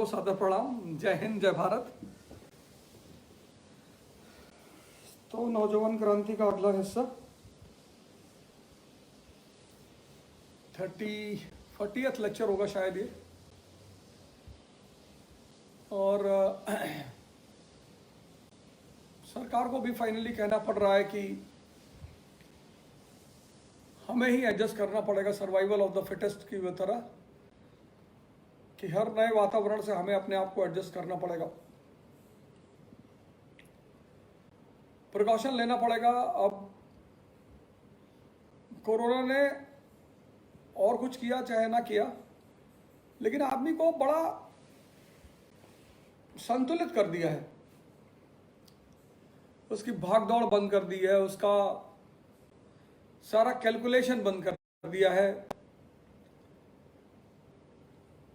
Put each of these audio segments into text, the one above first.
सादर प्रणाम। जय हिंद, जय भारत। तो नौजवान क्रांति का अगला हिस्सा 40th लेक्चर होगा शायद ये। और सरकार को भी फाइनली कहना पड़ रहा है कि हमें ही एडजस्ट करना पड़ेगा सर्वाइवल ऑफ द फिटेस्ट की तरह, कि हर नए वातावरण से हमें अपने आप को एडजस्ट करना पड़ेगा, प्रिकॉशन लेना पड़ेगा। अब कोरोना ने और कुछ किया चाहे ना किया, लेकिन आदमी को बड़ा संतुलित कर दिया है। उसकी भागदौड़ बंद कर दी है, उसका सारा कैलकुलेशन बंद कर दिया है।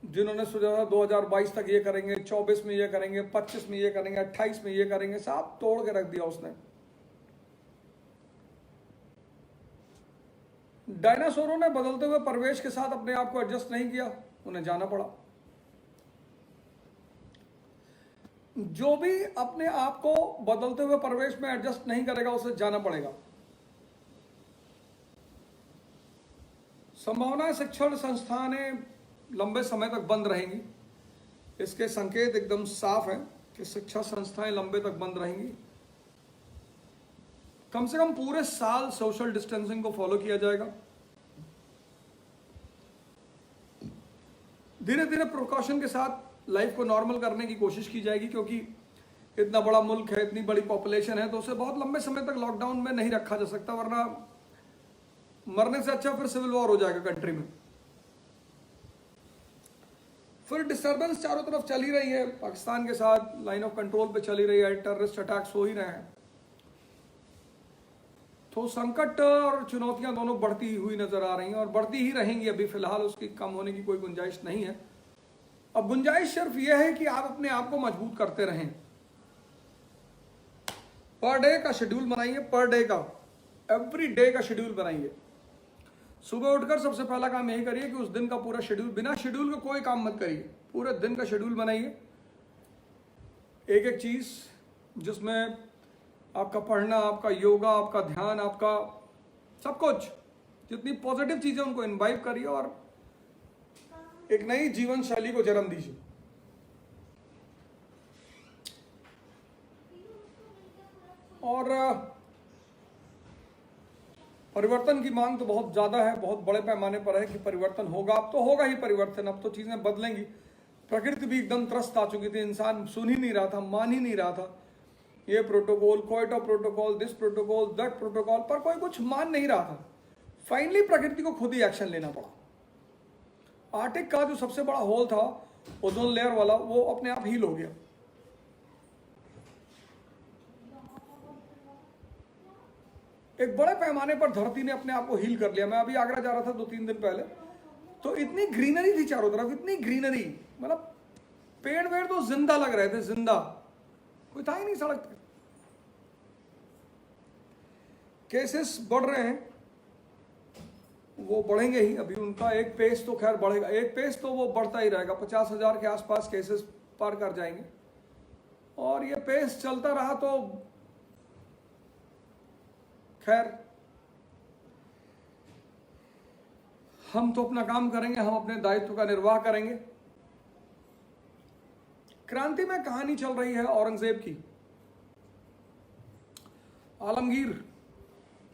जिन्होंने सोचा था 2022 तक ये करेंगे, 24 में ये करेंगे, 25 में ये करेंगे, 28 में ये करेंगे, सब तोड़ के रख दिया उसने। डायनासोरों ने बदलते हुए परिवेश के साथ अपने आप को एडजस्ट नहीं किया, उन्हें जाना पड़ा। जो भी अपने आप को बदलते हुए परिवेश में एडजस्ट नहीं करेगा उसे जाना पड़ेगा। संभावनाएं शिक्षण संस्थानें लंबे समय तक बंद रहेंगी, इसके संकेत एकदम साफ हैं कि शिक्षा संस्थाएं लंबे तक बंद रहेंगी। कम से कम पूरे साल सोशल डिस्टेंसिंग को फॉलो किया जाएगा। धीरे धीरे प्रिकॉशन के साथ लाइफ को नॉर्मल करने की कोशिश की जाएगी, क्योंकि इतना बड़ा मुल्क है, इतनी बड़ी पॉपुलेशन है, तो उसे बहुत लंबे समय तक लॉकडाउन में नहीं रखा जा सकता, वरना मरने से अच्छा फिर सिविल वॉर हो जाएगा कंट्री में। फिर डिस्टर्बेंस चारों तरफ चल ही रही है, पाकिस्तान के साथ लाइन ऑफ कंट्रोल पे चली रही है, टेररिस्ट अटैक्स हो ही रहे हैं। तो संकट और चुनौतियां दोनों बढ़ती हुई नजर आ रही हैं और बढ़ती ही रहेंगी। अभी फिलहाल उसकी कम होने की कोई गुंजाइश नहीं है। अब गुंजाइश सिर्फ यह है कि आप अपने आप को मजबूत करते रहें। पर डे का शेड्यूल बनाइए, पर डे का, एवरी डे का शेड्यूल बनाइए। सुबह उठकर सबसे पहला काम यही करिए कि उस दिन का पूरा शेड्यूल, बिना शेड्यूल के कोई काम मत करिए, पूरे दिन का शेड्यूल बनाइए। एक एक चीज जिसमें आपका पढ़ना, आपका योगा, आपका ध्यान, आपका सब कुछ, जितनी पॉजिटिव चीजें उनको इन्वाइब करिए और एक नई जीवन शैली को जन्म दीजिए। और परिवर्तन की मांग तो बहुत ज्यादा है, बहुत बड़े पैमाने पर है कि परिवर्तन होगा। अब तो होगा ही परिवर्तन, अब तो चीजें बदलेंगी। प्रकृति भी एकदम त्रस्त आ चुकी थी, इंसान सुन ही नहीं रहा था, मान ही नहीं रहा था। ये protocol, Kyoto protocol, this protocol, that protocol, पर कोई कुछ मान नहीं रहा था। फाइनली प्रकृति को खुद ही एक्शन लेना पड़ा। आर्टिक का जो सबसे बड़ा होल था, ओजोन लेयर वाला, वो अपने आप हील हो गया। एक बड़े पैमाने पर धरती ने अपने आप को हील कर लिया। मैं अभी आगरा जा रहा था 2-3 दिन पहले, तो इतनी ग्रीनरी थी चारों तरफ, इतनी ग्रीनरी, मतलब पेड़ वेड़ तो जिंदा लग रहे थे, जिंदा, कोई था ही नहीं सड़क पे। केसेस बढ़ रहे हैं, वो बढ़ेंगे ही। अभी उनका एक पेस तो खैर बढ़ेगा, एक पेस तो वो बढ़ता ही रहेगा। 50,000 के आसपास केसेस पार कर जाएंगे और ये पेस चलता रहा तो खैर हम तो अपना काम करेंगे, हम अपने दायित्व का निर्वाह करेंगे। क्रांति में कहानी चल रही है औरंगजेब की। आलमगीर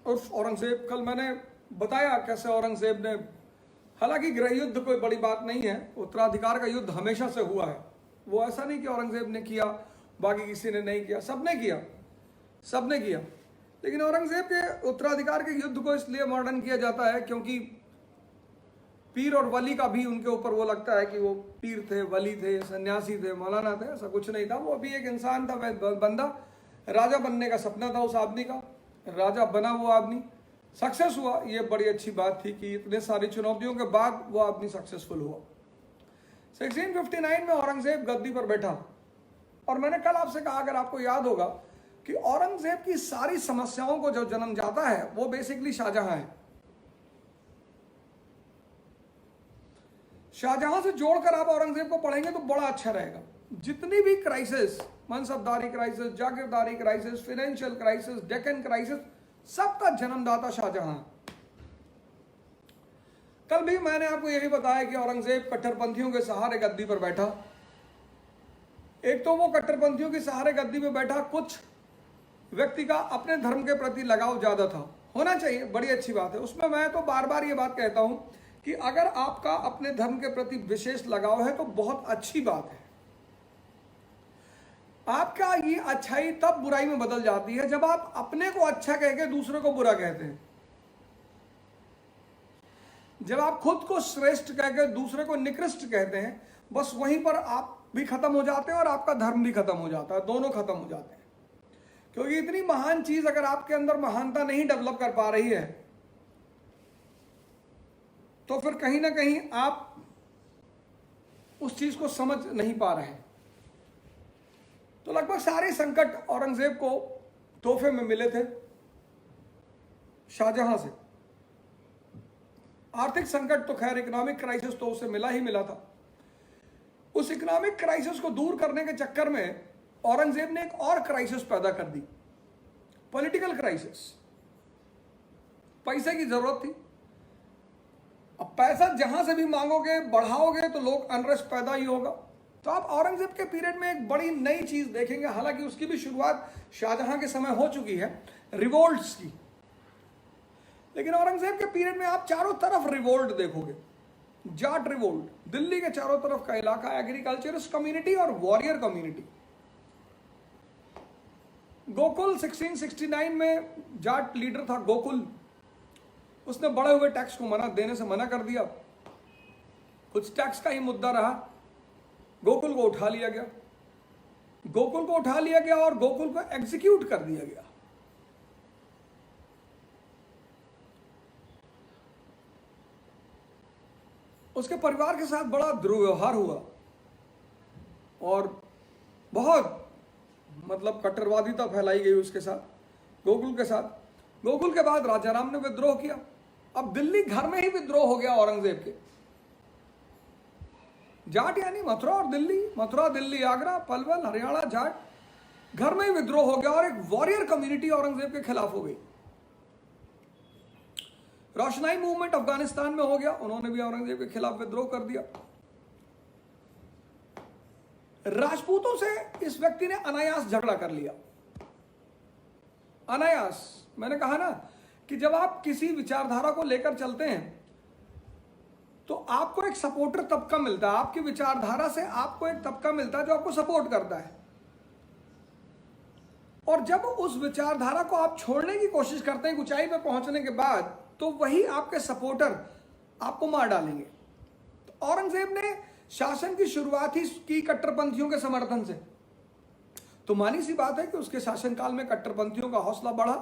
उर्फ औरंगजेब, कल मैंने बताया कैसे औरंगजेब ने, हालांकि गृह युद्ध कोई बड़ी बात नहीं है, उत्तराधिकार का युद्ध हमेशा से हुआ है। वो ऐसा नहीं कि औरंगजेब ने किया बाकी किसी ने नहीं किया, सबने किया, सबने किया। लेकिन औरंगजेब के उत्तराधिकार के युद्ध को इसलिए मॉडर्न किया जाता है क्योंकि पीर और वली का भी उनके ऊपर वो लगता है कि वो पीर थे, वली थे, सन्यासी थे, मौलाना थे, ऐसा कुछ नहीं था। वो भी एक इंसान था, बंदा। राजा बनने का सपना था उस आदमी का, राजा बना वो आदमी, सक्सेस हुआ। ये बड़ी अच्छी बात थी कि इतने सारी चुनौतियों के बाद वो आदमी सक्सेसफुल हुआ। 1659 में औरंगजेब गद्दी पर बैठा और मैंने कल आपसे कहा, अगर आपको याद होगा, कि औरंगजेब की सारी समस्याओं को जो जन्म जाता है वो बेसिकली शाहजहां है। शाहजहां से जोड़कर आप औरंगजेब को पढ़ेंगे तो बड़ा अच्छा रहेगा। जितनी भी क्राइसिस, मनसबदारी क्राइसिस, जागीरदारी crisis, financial crisis, Deccan crisis, सबका जन्मदाता शाहजहां। कल भी मैंने आपको यही बताया कि औरंगजेब कट्टरपंथियों के सहारे गद्दी पर बैठा। एक तो वो कट्टरपंथियों के सहारे गद्दी पर बैठा, कुछ व्यक्ति का अपने धर्म के प्रति लगाव ज्यादा था, होना चाहिए, बड़ी अच्छी बात है। उसमें मैं तो बार बार ये बात कहता हूं कि अगर आपका अपने धर्म के प्रति विशेष लगाव है तो बहुत अच्छी बात है। आपका ये अच्छाई तब बुराई में बदल जाती है जब आप अपने को अच्छा कह के दूसरे को बुरा कहते हैं। जब आप खुद को श्रेष्ठ कह के दूसरे को निकृष्ट कहते हैं, बस वहीं पर आप भी खत्म हो जाते हैं और आपका धर्म भी खत्म हो जाता है, दोनों खत्म हो जाते हैं। क्योंकि इतनी महान चीज अगर आपके अंदर महानता नहीं डेवलप कर पा रही है तो फिर कहीं ना कहीं आप उस चीज को समझ नहीं पा रहे हैं। तो लगभग सारे संकट औरंगजेब को तोहफे में मिले थे शाहजहां से। आर्थिक संकट तो खैर, इकोनॉमिक क्राइसिस तो उसे मिला ही मिला था। उस इकोनॉमिक क्राइसिस को दूर करने के चक्कर में औरंगजेब ने एक और क्राइसिस पैदा कर दी, पॉलिटिकल क्राइसिस। पैसे की जरूरत थी। अब पैसा जहां से भी मांगोगे, बढ़ाओगे तो लोग अनरेस्ट पैदा ही होगा। तो आप औरंगजेब के पीरियड में एक बड़ी नई चीज देखेंगे, हालांकि उसकी भी शुरुआत शाहजहां के समय हो चुकी है, रिवोल्ट्स की। लेकिन औरंगजेब के पीरियड में आप चारों तरफ रिवोल्ट देखोगे। जाट रिवोल्ट, दिल्ली के चारों तरफ का इलाका, एग्रीकल्चरिस्ट कम्युनिटी और वॉरियर कम्युनिटी। गोकुल 1669 में जाट लीडर था गोकुल, उसने बढ़े हुए टैक्स को देने से मना कर दिया। कुछ टैक्स का ही मुद्दा रहा, गोकुल को उठा लिया गया। गोकुल को उठा लिया गया और गोकुल को एग्जीक्यूट कर दिया गया। उसके परिवार के साथ बड़ा दुर्व्यवहार हुआ और बहुत मतलब कट्टरवादिता फैलाई गई उसके साथ, गोकुल के साथ। गोकुल के बाद राजाराम ने विद्रोह किया। अब दिल्ली घर में ही विद्रोह हो गया औरंगजेब के। जाट यानी मथुरा और दिल्ली, मथुरा, दिल्ली, आगरा, पलवल, हरियाणा, जाट घर में ही विद्रोह हो गया और एक वॉरियर कम्युनिटी औरंगजेब के खिलाफ हो गई। रोशनाई मूवमेंट अफगानिस्तान में हो गया, उन्होंने भी औरंगजेब के खिलाफ विद्रोह कर दिया। राजपूतों से इस व्यक्ति ने अनायास झगड़ा कर लिया। अनायास, मैंने कहा ना कि जब आप किसी विचारधारा को लेकर चलते हैं तो आपको एक सपोर्टर तबका मिलता है। आपकी विचारधारा से आपको एक तबका मिलता है जो आपको सपोर्ट करता है। और जब उस विचारधारा को आप छोड़ने की कोशिश करते हैं ऊंचाई पर पहुंचने के बाद, तो वही आपके सपोर्टर आपको मार डालेंगे। तो औरंगजेब ने शासन की शुरुआत ही की कट्टरपंथियों के समर्थन से। तो मानी सी बात है कि उसके शासनकाल में कट्टरपंथियों का हौसला बढ़ा,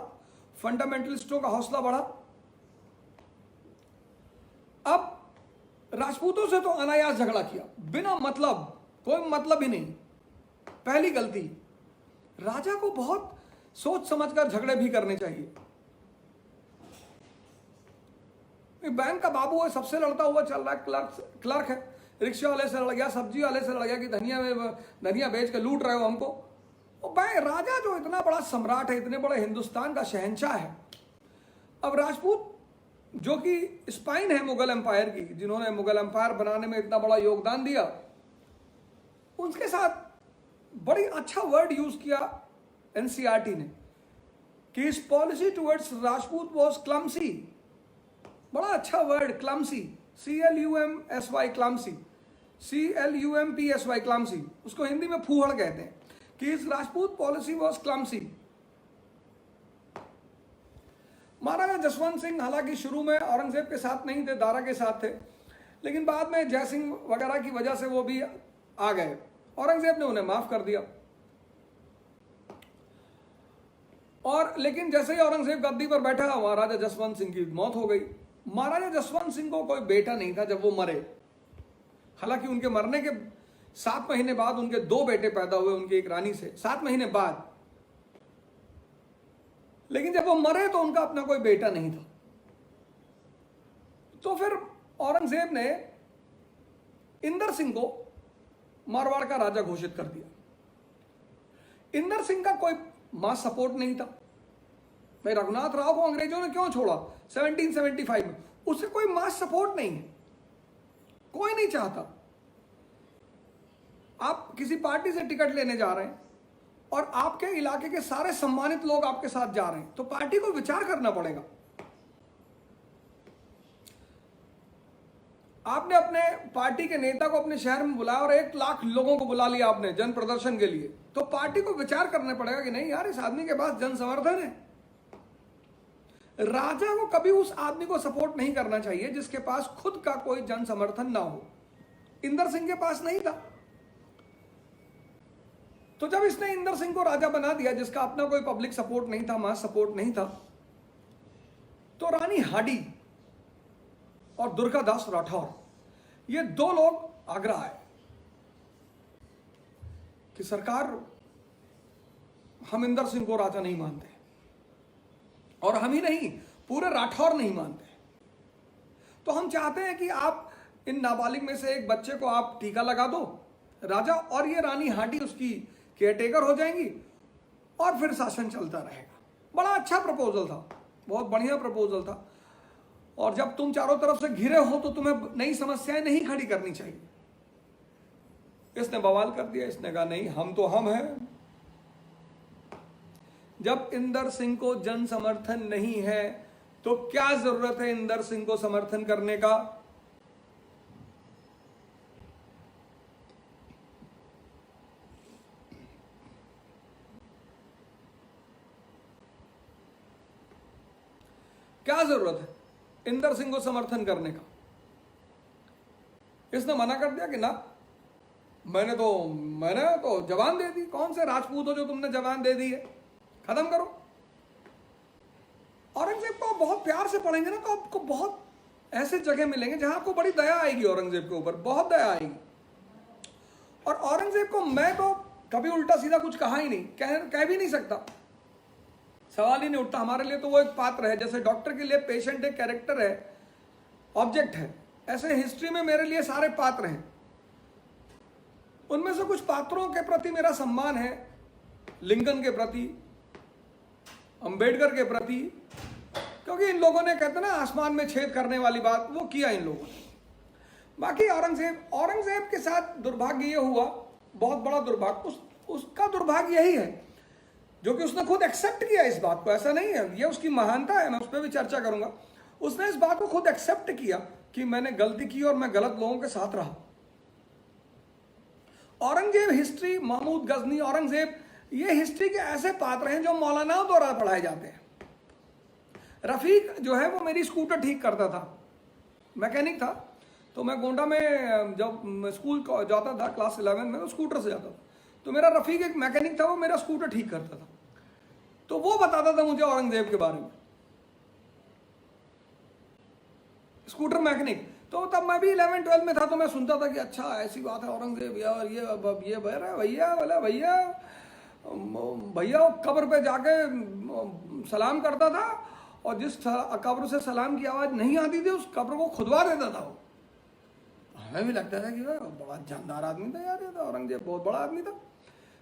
फंडामेंटलिस्टों का हौसला बढ़ा। अब राजपूतों से तो अनायास झगड़ा किया, बिना मतलब, कोई मतलब ही नहीं। पहली गलती, राजा को बहुत सोच समझकर झगड़े भी करने चाहिए। बैंक का बाबू है, सबसे लड़ता हुआ चल रहा है, क्लर्क है, रिक्शा वाले से लड़ गया, सब्जी वाले से लड़ गया कि धनिया बेच के लूट रहे हो हमको। और भाई राजा जो इतना बड़ा सम्राट है, इतने बड़े हिंदुस्तान का शहंशाह है। अब राजपूत जो कि स्पाइन है मुगल एम्पायर की, जिन्होंने मुगल एम्पायर बनाने में इतना बड़ा योगदान दिया, उनके साथ बड़ी अच्छा वर्ड यूज किया एनसीईआरटी ने कि his policy towards Rajput was clumsy. बड़ा अच्छा word, clumsy, CLUMSY, clumsy, CLUMPSY, clumsy. उसको हिंदी में फूहड़ कहते हैं कि his Rajput policy was clumsy. Maharaja Jaswant Singh हालांकि शुरू में औरंगजेब के साथ नहीं थे, दारा के साथ थे, लेकिन बाद में जयसिंह वगैरह की वजह से वो भी आ गए। औरंगजेब ने उन्हें माफ कर दिया। और लेकिन जैसे ही औरंगजेब गद्दी पर बैठा, महाराजा जसवंत सिंह की मौत हो गई। महाराजा जसवंत सिंह को कोई बेटा नहीं था जब वो मरे। हालांकि उनके मरने के 7 महीने बाद उनके 2 बेटे पैदा हुए उनकी एक रानी से, 7 महीने बाद। लेकिन जब वो मरे तो उनका अपना कोई बेटा नहीं था। तो फिर औरंगजेब ने इंदर सिंह को मारवाड़ का राजा घोषित कर दिया। इंदर सिंह का कोई मास सपोर्ट नहीं था। भाई रघुनाथ राव को अंग्रेजों ने क्यों छोड़ा 1775 में? उससे कोई मास सपोर्ट नहीं है, कोई नहीं चाहता। आप किसी पार्टी से टिकट लेने जा रहे हैं और आपके इलाके के सारे सम्मानित लोग आपके साथ जा रहे हैं, तो पार्टी को विचार करना पड़ेगा। आपने अपने पार्टी के नेता को अपने शहर में बुलाया और 1 लाख लोगों को बुला लिया आपने जन प्रदर्शन के लिए, तो पार्टी को विचार करना पड़ेगा कि नहीं यार, इस आदमी के पास जन समर्थन है। राजा को कभी उस आदमी को सपोर्ट नहीं करना चाहिए जिसके पास खुद का कोई जन समर्थन ना हो। इंदर सिंह के पास नहीं था, तो जब इसने इंदर सिंह को राजा बना दिया जिसका अपना कोई पब्लिक सपोर्ट नहीं था, मास सपोर्ट नहीं था, तो रानी हाडी और दुर्गादास राठौर, ये 2 लोग आगरा आए कि सरकार, हम इंदर सिंह को राजा नहीं मानते, और हम ही नहीं, पूरे राठौर नहीं मानते। तो हम चाहते हैं कि आप इन नाबालिग में से एक बच्चे को आप टीका लगा दो राजा, और ये रानी हाडी उसकी केयरटेकर हो जाएंगी और फिर शासन चलता रहेगा। बड़ा अच्छा प्रपोजल था, बहुत बढ़िया प्रपोजल था। और जब तुम चारों तरफ से घिरे हो तो तुम्हें नई समस्याएं नहीं खड़ी करनी चाहिए। इसने बवाल कर दिया, इसने कहा नहीं, हम तो हम हैं। जब इंदर सिंह को जन समर्थन नहीं है तो क्या जरूरत है इंदर सिंह को समर्थन करने का? क्या जरूरत है इंदर सिंह को समर्थन करने का? इसने मना कर दिया कि ना, मैंने तो जवान दे दी। कौन से राजपूत हो जो तुमने जवान दे दी है? खत्म करो। औरंगजेब को बहुत प्यार से पढ़ेंगे ना तो आपको बहुत ऐसे जगह मिलेंगे जहां आपको बड़ी दया आएगी, औरंगजेब के ऊपर बहुत दया आएगी। और औरंगजेब को मैं तो कभी उल्टा सीधा कुछ कहा ही नहीं, कह भी नहीं सकता, सवाल ही नहीं उठता। हमारे लिए तो वो एक पात्र है, जैसे डॉक्टर के लिए पेशेंट एक कैरेक्टर है, ऑब्जेक्ट है, ऐसे हिस्ट्री में मेरे लिए सारे पात्र हैं। उनमें से कुछ पात्रों के प्रति मेरा सम्मान है, लिंकन के प्रति, अंबेडकर के प्रति, क्योंकि इन लोगों ने, कहते ना, आसमान में छेद करने वाली बात वो किया इन लोगों ने। बाकी औरंगजेब के साथ दुर्भाग्य ये हुआ, बहुत बड़ा दुर्भाग्य, उसका दुर्भाग्य यही है जो कि उसने खुद एक्सेप्ट किया इस बात को। ऐसा नहीं है, ये उसकी महानता है, मैं उस पर भी चर्चा करूंगा। उसने इस बात को खुद एक्सेप्ट किया कि मैंने गलती की और मैं गलत लोगों के साथ रहा। औरंगजेब हिस्ट्री, महमूद गजनी, औरंगजेब, ये हिस्ट्री के ऐसे पात्र हैं जो मौलानाओं द्वारा पढ़ाए जाते हैं। रफीक जो है वो मेरी स्कूटर ठीक करता था, मैकेनिक था। तो मैं गोंडा में जब स्कूल जाता था क्लास 11 में, तो स्कूटर से जाता था। तो मेरा रफीक एक मैकेनिक था, वो मेरा स्कूटर ठीक करता था। तो वो बताता था मुझे औरंगजेब के बारे में, स्कूटर मैकेनिक। तो तब मैं भी 11-12 में था, तो मैं सुनता था कि अच्छा ऐसी बात है औरंगजेब यार, ये भैया कब्र पे जाके सलाम करता था, और जिस कब्र से सलाम की आवाज़ नहीं आती थी उस कब्र को खुदवा देता था वो। हमें भी लगता था कि बड़ा जानदार आदमी था यार, ये तो औरंगजेब बहुत बड़ा आदमी था।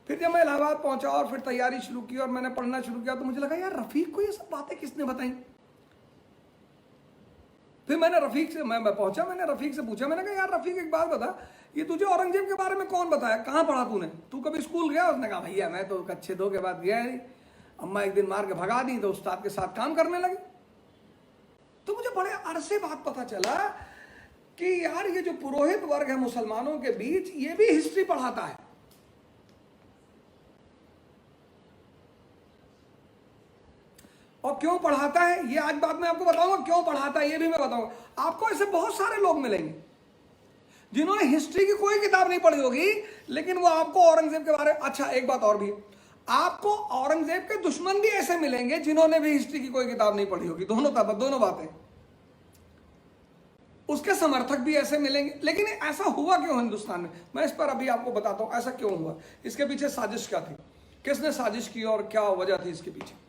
फिर जब मैं इलाहाबाद पहुंचा और फिर तैयारी शुरू की और मैंने पढ़ना शुरू किया, तो मुझे लगा यार रफीक को ये सब बातें किसने बताई। फिर मैंने रफीक से मैंने रफीक से पूछा, मैंने कहा यार रफीक एक बात बता, ये तुझे औरंगजेब के बारे में कौन बताया, कहाँ पढ़ा तूने, तू कभी स्कूल गया? उसने कहा भैया मैं तो कच्चे 2 के बाद गया नहीं, अम्मा एक दिन मार के भगा दी तो उस्ताद के साथ काम करने लगे। तो मुझे बड़े अरसे बाद पता चला कि यार ये जो पुरोहित वर्ग है मुसलमानों के बीच, ये भी हिस्ट्री पढ़ाता है। और क्यों पढ़ाता है ये आज बाद में आपको बताऊंगा, क्यों पढ़ाता है ये भी मैं बताऊंगा। आपको ऐसे बहुत सारे लोग मिलेंगे जिन्होंने हिस्ट्री की कोई किताब नहीं पढ़ी होगी, लेकिन वो आपको औरंगजेब के बारे में, अच्छा एक बात और भी, आपको औरंगजेब के दुश्मन भी ऐसे मिलेंगे जिन्होंने भी हिस्ट्री की कोई किताब नहीं पढ़ी होगी। दोनों बातें। उसके समर्थक भी ऐसे मिलेंगे। लेकिन ऐसा हुआ क्यों हिंदुस्तान में, मैं इस पर अभी आपको बताता हूं ऐसा क्यों हुआ, इसके पीछे साजिश क्या थी, किसने साजिश की और क्या वजह थी इसके पीछे।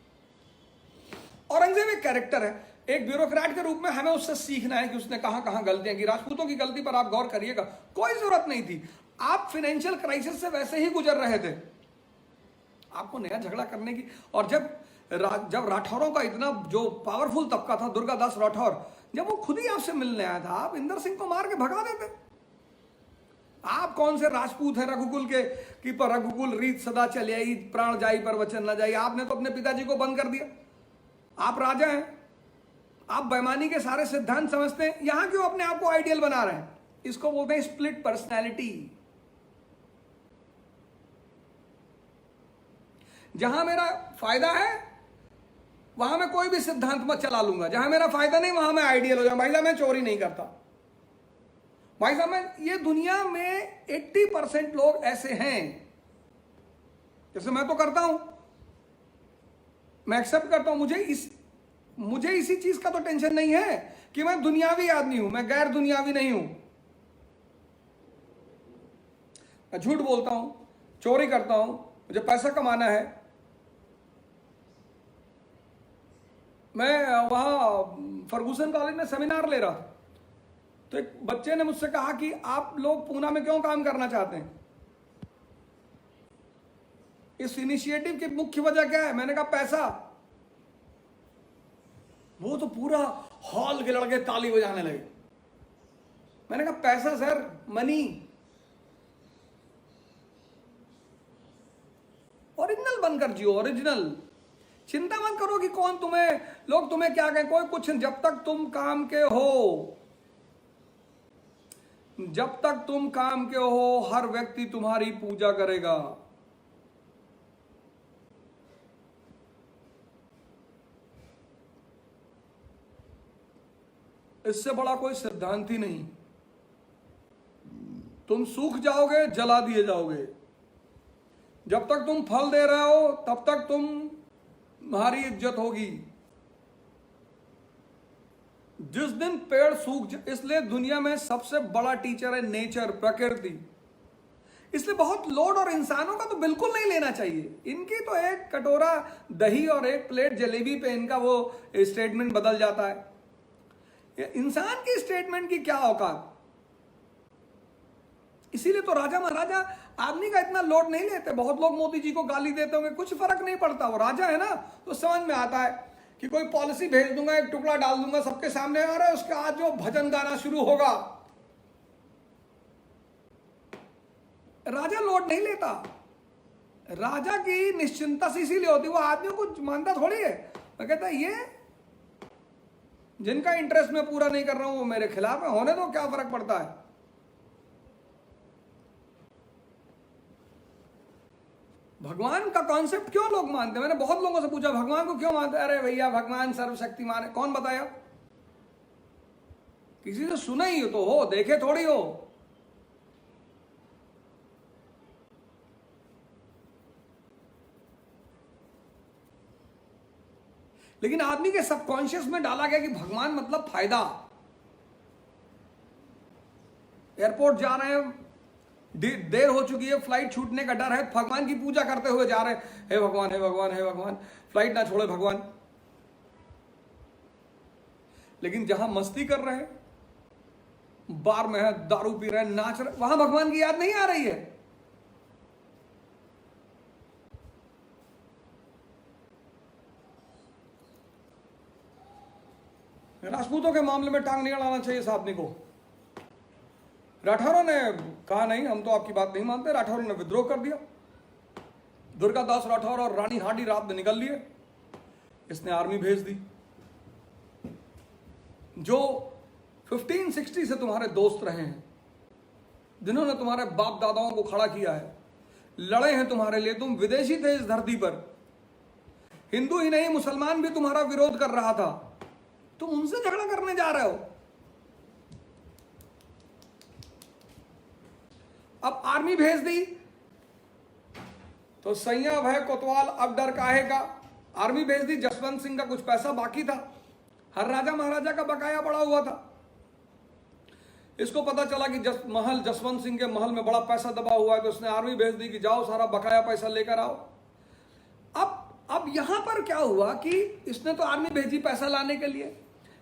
औरंगजेब एक कैरेक्टर है, एक ब्यूरोक्रेट के रूप में हमें उससे सीखना है कि उसने कहां कहां गलतियां की। राजपूतों की गलती पर आप गौर करिएगा, कोई जरूरत नहीं थी। आप फाइनेंशियल क्राइसिस से वैसे ही गुजर रहे थे, आपको नया झगड़ा करने की। और जब राठौरों का इतना जो पावरफुल तबका था, दुर्गादास राठौर, जब वो खुद ही आपसे मिलने आया था, आप इंदर सिंह को मार के भगा देते। आप कौन से राजपूत हैं रघुकुल के कि पर रघुकुल रीत सदा चले आई, प्राण जाई पर वचन न जाई। आपने तो अपने पिताजी को बंद कर दिया। आप राजा हैं, आप बेईमानी के सारे सिद्धांत समझते हैं, यहां क्यों अपने आप को आइडियल बना रहे हैं? इसको बोलते हैं स्प्लिट पर्सनैलिटी। जहां मेरा फायदा है वहां मैं कोई भी सिद्धांत मत चला लूंगा, जहां मेरा फायदा नहीं वहां मैं आइडियल हो जाऊं। भाई साहब मैं चोरी नहीं करता, भाई साहब मैं, ये दुनिया में 80% लोग ऐसे हैं, जैसे मैं तो करता हूं, मैं एक्सेप्ट करता हूं। मुझे इसी चीज का तो टेंशन नहीं है कि मैं दुनियावी आदमी हूं, मैं गैर दुनियावी नहीं हूं। मैं झूठ बोलता हूं, चोरी करता हूं, मुझे पैसा कमाना है। मैं वहां फर्गूसन कॉलेज में सेमिनार ले रहा था, तो एक बच्चे ने मुझसे कहा कि आप लोग पूना में क्यों काम करना चाहते हैं, इस इनिशिएटिव की मुख्य वजह क्या है? मैंने कहा पैसा। वो तो पूरा हॉल के लड़के ताली बजाने लगे। मैंने कहा पैसा सर, मनी। ओरिजिनल बनकर जियो, ओरिजिनल। चिंता मत करो कि कौन लोग तुम्हें क्या कहें, कोई कुछ। जब तक तुम काम के हो, जब तक तुम काम के हो, हर व्यक्ति तुम्हारी पूजा करेगा। इससे बड़ा कोई सिद्धांत ही नहीं। तुम सूख जाओगे, जला दिए जाओगे। जब तक तुम फल दे रहे हो तब तक तुम्हारी इज्जत होगी। जिस दिन पेड़ इसलिए दुनिया में सबसे बड़ा टीचर है नेचर, प्रकृति। इसलिए बहुत लोड और इंसानों का तो बिल्कुल नहीं लेना चाहिए। इनकी तो एक कटोरा दही और एक प्लेट जलेबी पे इनका वो स्टेटमेंट बदल जाता है। इंसान की स्टेटमेंट की क्या औकात। इसीलिए तो राजा महाराजा आदमी का इतना लोड नहीं लेते। बहुत लोग मोदी जी को गाली देते होंगे, कुछ फर्क नहीं पड़ता, वो राजा है ना, तो समझ में आता है कि कोई पॉलिसी भेज दूंगा, एक टुकड़ा डाल दूंगा सबके सामने, आ रहा है उसका आज जो भजन गाना शुरू होगा। राजा लोड नहीं लेता। राजा की निश्चिंता से इसीलिए होती, वो आदमियों को मानता थोड़ी है। मैं कहता है ये जिनका इंटरेस्ट मैं पूरा नहीं कर रहा हूं वो मेरे खिलाफ है, होने दो, क्या फर्क पड़ता है। भगवान का कॉन्सेप्ट क्यों लोग मानते हैं? मैंने बहुत लोगों से पूछा भगवान को क्यों मानते हैं? अरे भैया भगवान सर्वशक्तिमान है। कौन बताया? किसी से सुना ही तो हो, देखे थोड़ी हो। लेकिन आदमी के सबकॉन्शियस में डाला गया कि भगवान मतलब फायदा। एयरपोर्ट जा रहे हैं, देर हो चुकी है, फ्लाइट छूटने का डर है, भगवान की पूजा करते हुए जा रहे हैं, हे भगवान हे भगवान हे भगवान, फ्लाइट ना छोड़े भगवान। लेकिन जहां मस्ती कर रहे हैं, बार में है, दारू पी रहे हैं, नाच रहे, वहां भगवान की याद नहीं आ रही है। राजपूतों के मामले में टांग नहीं अड़ाना चाहिए इस आदमी को। राठौरों ने कहा नहीं, हम तो आपकी बात नहीं मानते। राठौरों ने विद्रोह कर दिया। दुर्गादास राठौर और रानी हाडी रात में निकल लिए। इसने आर्मी भेज दी। जो 1560 से तुम्हारे दोस्त रहे हैं, जिन्होंने तुम्हारे बाप दादाओं को खड़ा किया है, लड़े हैं तुम्हारे लिए। तुम विदेशी थे इस धरती पर, हिंदू ही नहीं मुसलमान भी तुम्हारा विरोध कर रहा था, तुम उनसे झगड़ा करने जा रहे हो। अब आर्मी भेज दी तो सैया भय कोतवाल, अब डर काहे का। आर्मी भेज दी, जसवंत सिंह का कुछ पैसा बाकी था, हर राजा महाराजा का बकाया पड़ा हुआ था। इसको पता चला कि जसवंत सिंह के महल में बड़ा पैसा दबा हुआ है, तो उसने आर्मी भेज दी कि जाओ सारा बकाया पैसा लेकर आओ। अब यहां पर क्या हुआ कि इसने तो आर्मी भेजी पैसा लाने के लिए,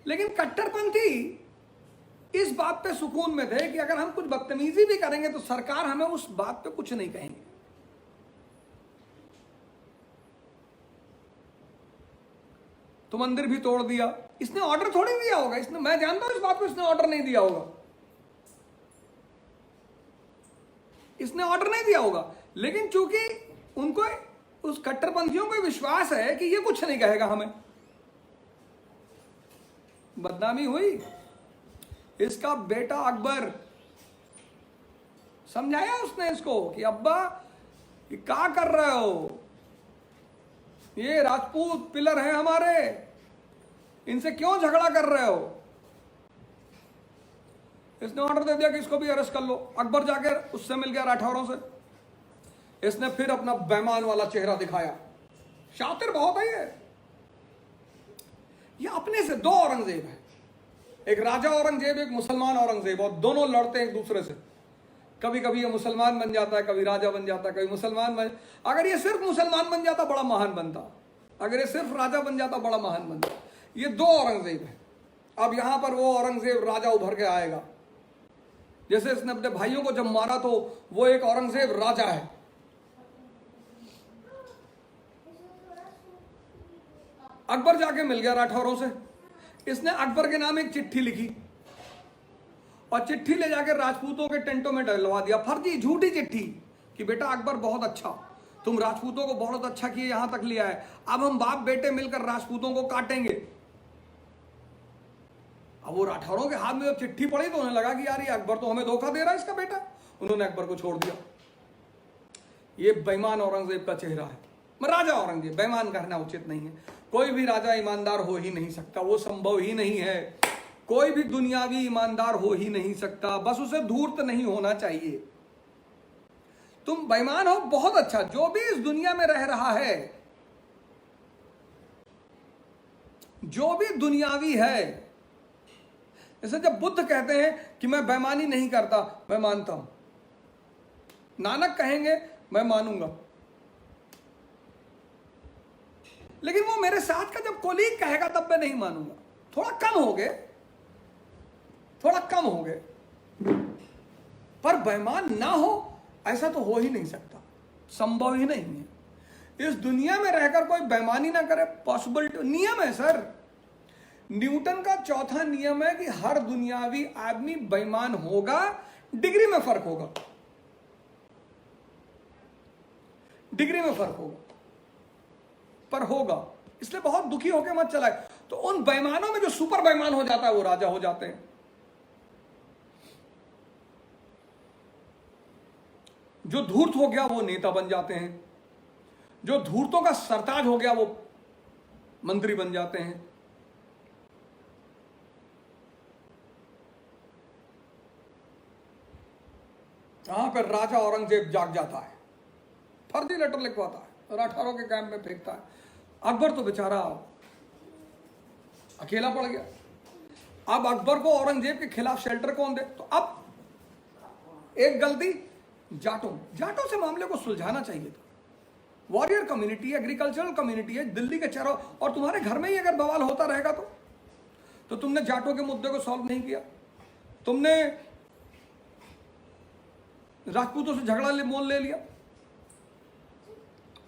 लेकिन कट्टरपंथी इस बात पे सुकून में थे कि अगर हम कुछ बदतमीजी भी करेंगे तो सरकार हमें उस बात पे कुछ नहीं कहेंगे। तो मंदिर भी तोड़ दिया। इसने ऑर्डर थोड़ी दिया होगा, इसने, मैं जानता हूं इस बात को, इसने ऑर्डर नहीं दिया होगा, इसने ऑर्डर नहीं दिया होगा। लेकिन चूंकि उनको, उस कट्टरपंथियों को विश्वास है कि ये कुछ नहीं कहेगा हमें, बदनामी हुई। इसका बेटा अकबर समझाया उसने इसको कि अब्बा ये क्या कर रहे हो, ये राजपूत पिलर हैं हमारे, इनसे क्यों झगड़ा कर रहे हो। इसने ऑर्डर दे दिया कि इसको भी अरेस्ट कर लो। अकबर जाकर उससे मिल गया राठौरों से। इसने फिर अपना बेईमान वाला चेहरा दिखाया। शातिर बहुत है ये अपने से दो औरंगजेब है, एक राजा औरंगजेब, एक मुसलमान औरंगजेब, और दोनों लड़ते हैं एक दूसरे से। कभी कभी ये मुसलमान बन जाता है, कभी राजा बन जाता है, कभी मुसलमान बन। अगर ये सिर्फ मुसलमान बन जाता बड़ा महान बनता, अगर ये सिर्फ राजा बन जाता बड़ा महान बनता। ये दो औरंगजेब है। अब यहां पर वो औरंगजेब राजा उभर के आएगा। जैसे इसने अपने भाइयों को जब मारा तो वो एक औरंगजेब राजा है। अकबर जाके मिल गया राठौरों से। इसने अकबर के नाम एक चिट्ठी लिखी और चिट्ठी ले जाकर राजपूतों के टेंटों में डलवा दिया, फर्जी झूठी चिट्ठी, कि बेटा अकबर बहुत अच्छा, तुम राजपूतों को बहुत अच्छा किए, यहां तक लिया है, अब हम बाप बेटे मिलकर राजपूतों को काटेंगे। अब वो राठौरों के हाथ में जब चिट्ठी पड़ी तो उन्हें लगा कि यार ये अकबर तो हमें धोखा दे रहा है, इसका बेटा। उन्होंने अकबर को छोड़ दिया। ये बेईमान औरंगजेब का चेहरा है। राजा औरंगजेब, बेईमान कहना उचित नहीं है। कोई भी राजा ईमानदार हो ही नहीं सकता, वो संभव ही नहीं है। कोई भी दुनियावी ईमानदार हो ही नहीं सकता, बस उसे धूर्त नहीं होना चाहिए। तुम बेईमान हो बहुत अच्छा, जो भी इस दुनिया में रह रहा है, जो भी दुनियावी है, जैसे जब बुद्ध कहते हैं कि मैं बेईमानी नहीं करता, मैं मानता हूं। नानक कहेंगे मैं मानूंगा। लेकिन वो मेरे साथ का जब कोलीग कहेगा तब मैं नहीं मानूंगा। थोड़ा कम हो गए, थोड़ा कम हो गए, पर बेईमान ना हो ऐसा तो हो ही नहीं सकता, संभव ही नहीं है। इस दुनिया में रहकर कोई बेईमानी ना करे, पॉसिबल नियम है सर। न्यूटन का चौथा नियम है कि हर दुनियावी आदमी बेईमान होगा, डिग्री में फर्क होगा, डिग्री में फर्क होगा, पर होगा। इसलिए बहुत दुखी होकर मत चलाए। तो उन बेईमानों में जो सुपर बेईमान हो जाता है वो राजा हो जाते हैं। जो धूर्त हो गया वो नेता बन जाते हैं, जो धूर्तों का सरताज हो गया वो मंत्री बन जाते हैं। यहां पर राजा औरंगजेब जाग जाता है, फर्जी लेटर लिखवाता है, राठौरों के कैंप में फेंकता है। अकबर तो बेचारा अकेला पड़ गया। अब अकबर को औरंगजेब के खिलाफ शेल्टर कौन दे? तो अब एक गलती, जाटों से मामले को सुलझाना चाहिए था। वॉरियर कम्युनिटी, एग्रीकल्चरल कम्युनिटी है दिल्ली के चारों, और तुम्हारे घर में ही अगर बवाल होता रहेगा तो तुमने जाटों के मुद्दे को सॉल्व नहीं किया। तुमने राजपूतों से झगड़ा मोल ले लिया।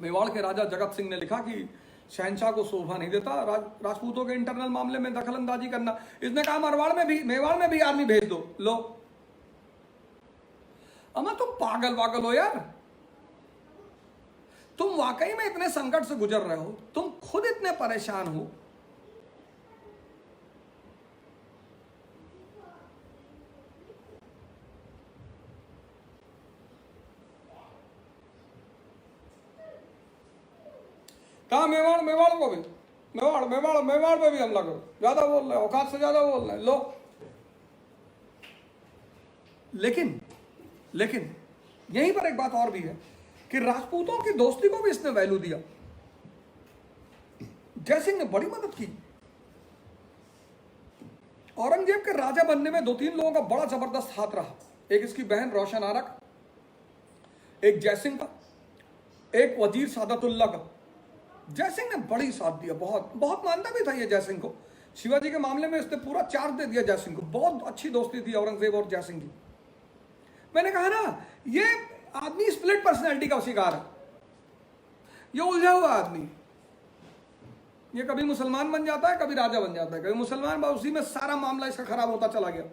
मेवाड़ के राजा जगत सिंह ने लिखा कि शहनशाह को शोभा नहीं देता राजपूतों के इंटरनल मामले में दखलंदाजी करना। इसने कहा मेवाड़ में भी आर्मी भेज दो। लो, अमा तुम पागल वागल हो यार। तुम वाकई में इतने संकट से गुजर रहे हो, तुम खुद इतने परेशान हो, कहा मेवाड़ को भी, मेवाड़ पे भी हमला करो, ज्यादा बोल रहे, औकात से ज्यादा बोल रहे। लो, लेकिन यहीं पर एक बात और भी है कि राजपूतों की दोस्ती को भी इसने वैल्यू दिया। जयसिंह ने बड़ी मदद की। औरंगजेब के राजा बनने में 2-3 लोगों का बड़ा जबरदस्त हाथ रहा। एक इसकी बहन रोशन आरा का, एक जयसिंह का, एक वजीर सादतुल्ला का। जयसिंह ने बड़ी साथ दिया, बहुत बहुत मानता भी था ये जयसिंह को। शिवाजी के मामले में इसने पूरा चार्ज दे दिया जयसिंह को। बहुत अच्छी दोस्ती थी औरंगजेब और जयसिंह की। मैंने कहा ना, ये आदमी स्प्लिट पर्सनैलिटी का शिकार है, ये उलझा हुआ आदमी। ये कभी मुसलमान बन जाता है, कभी राजा बन जाता है, कभी मुसलमान, उसी में सारा मामला इसका खराब होता चला गया।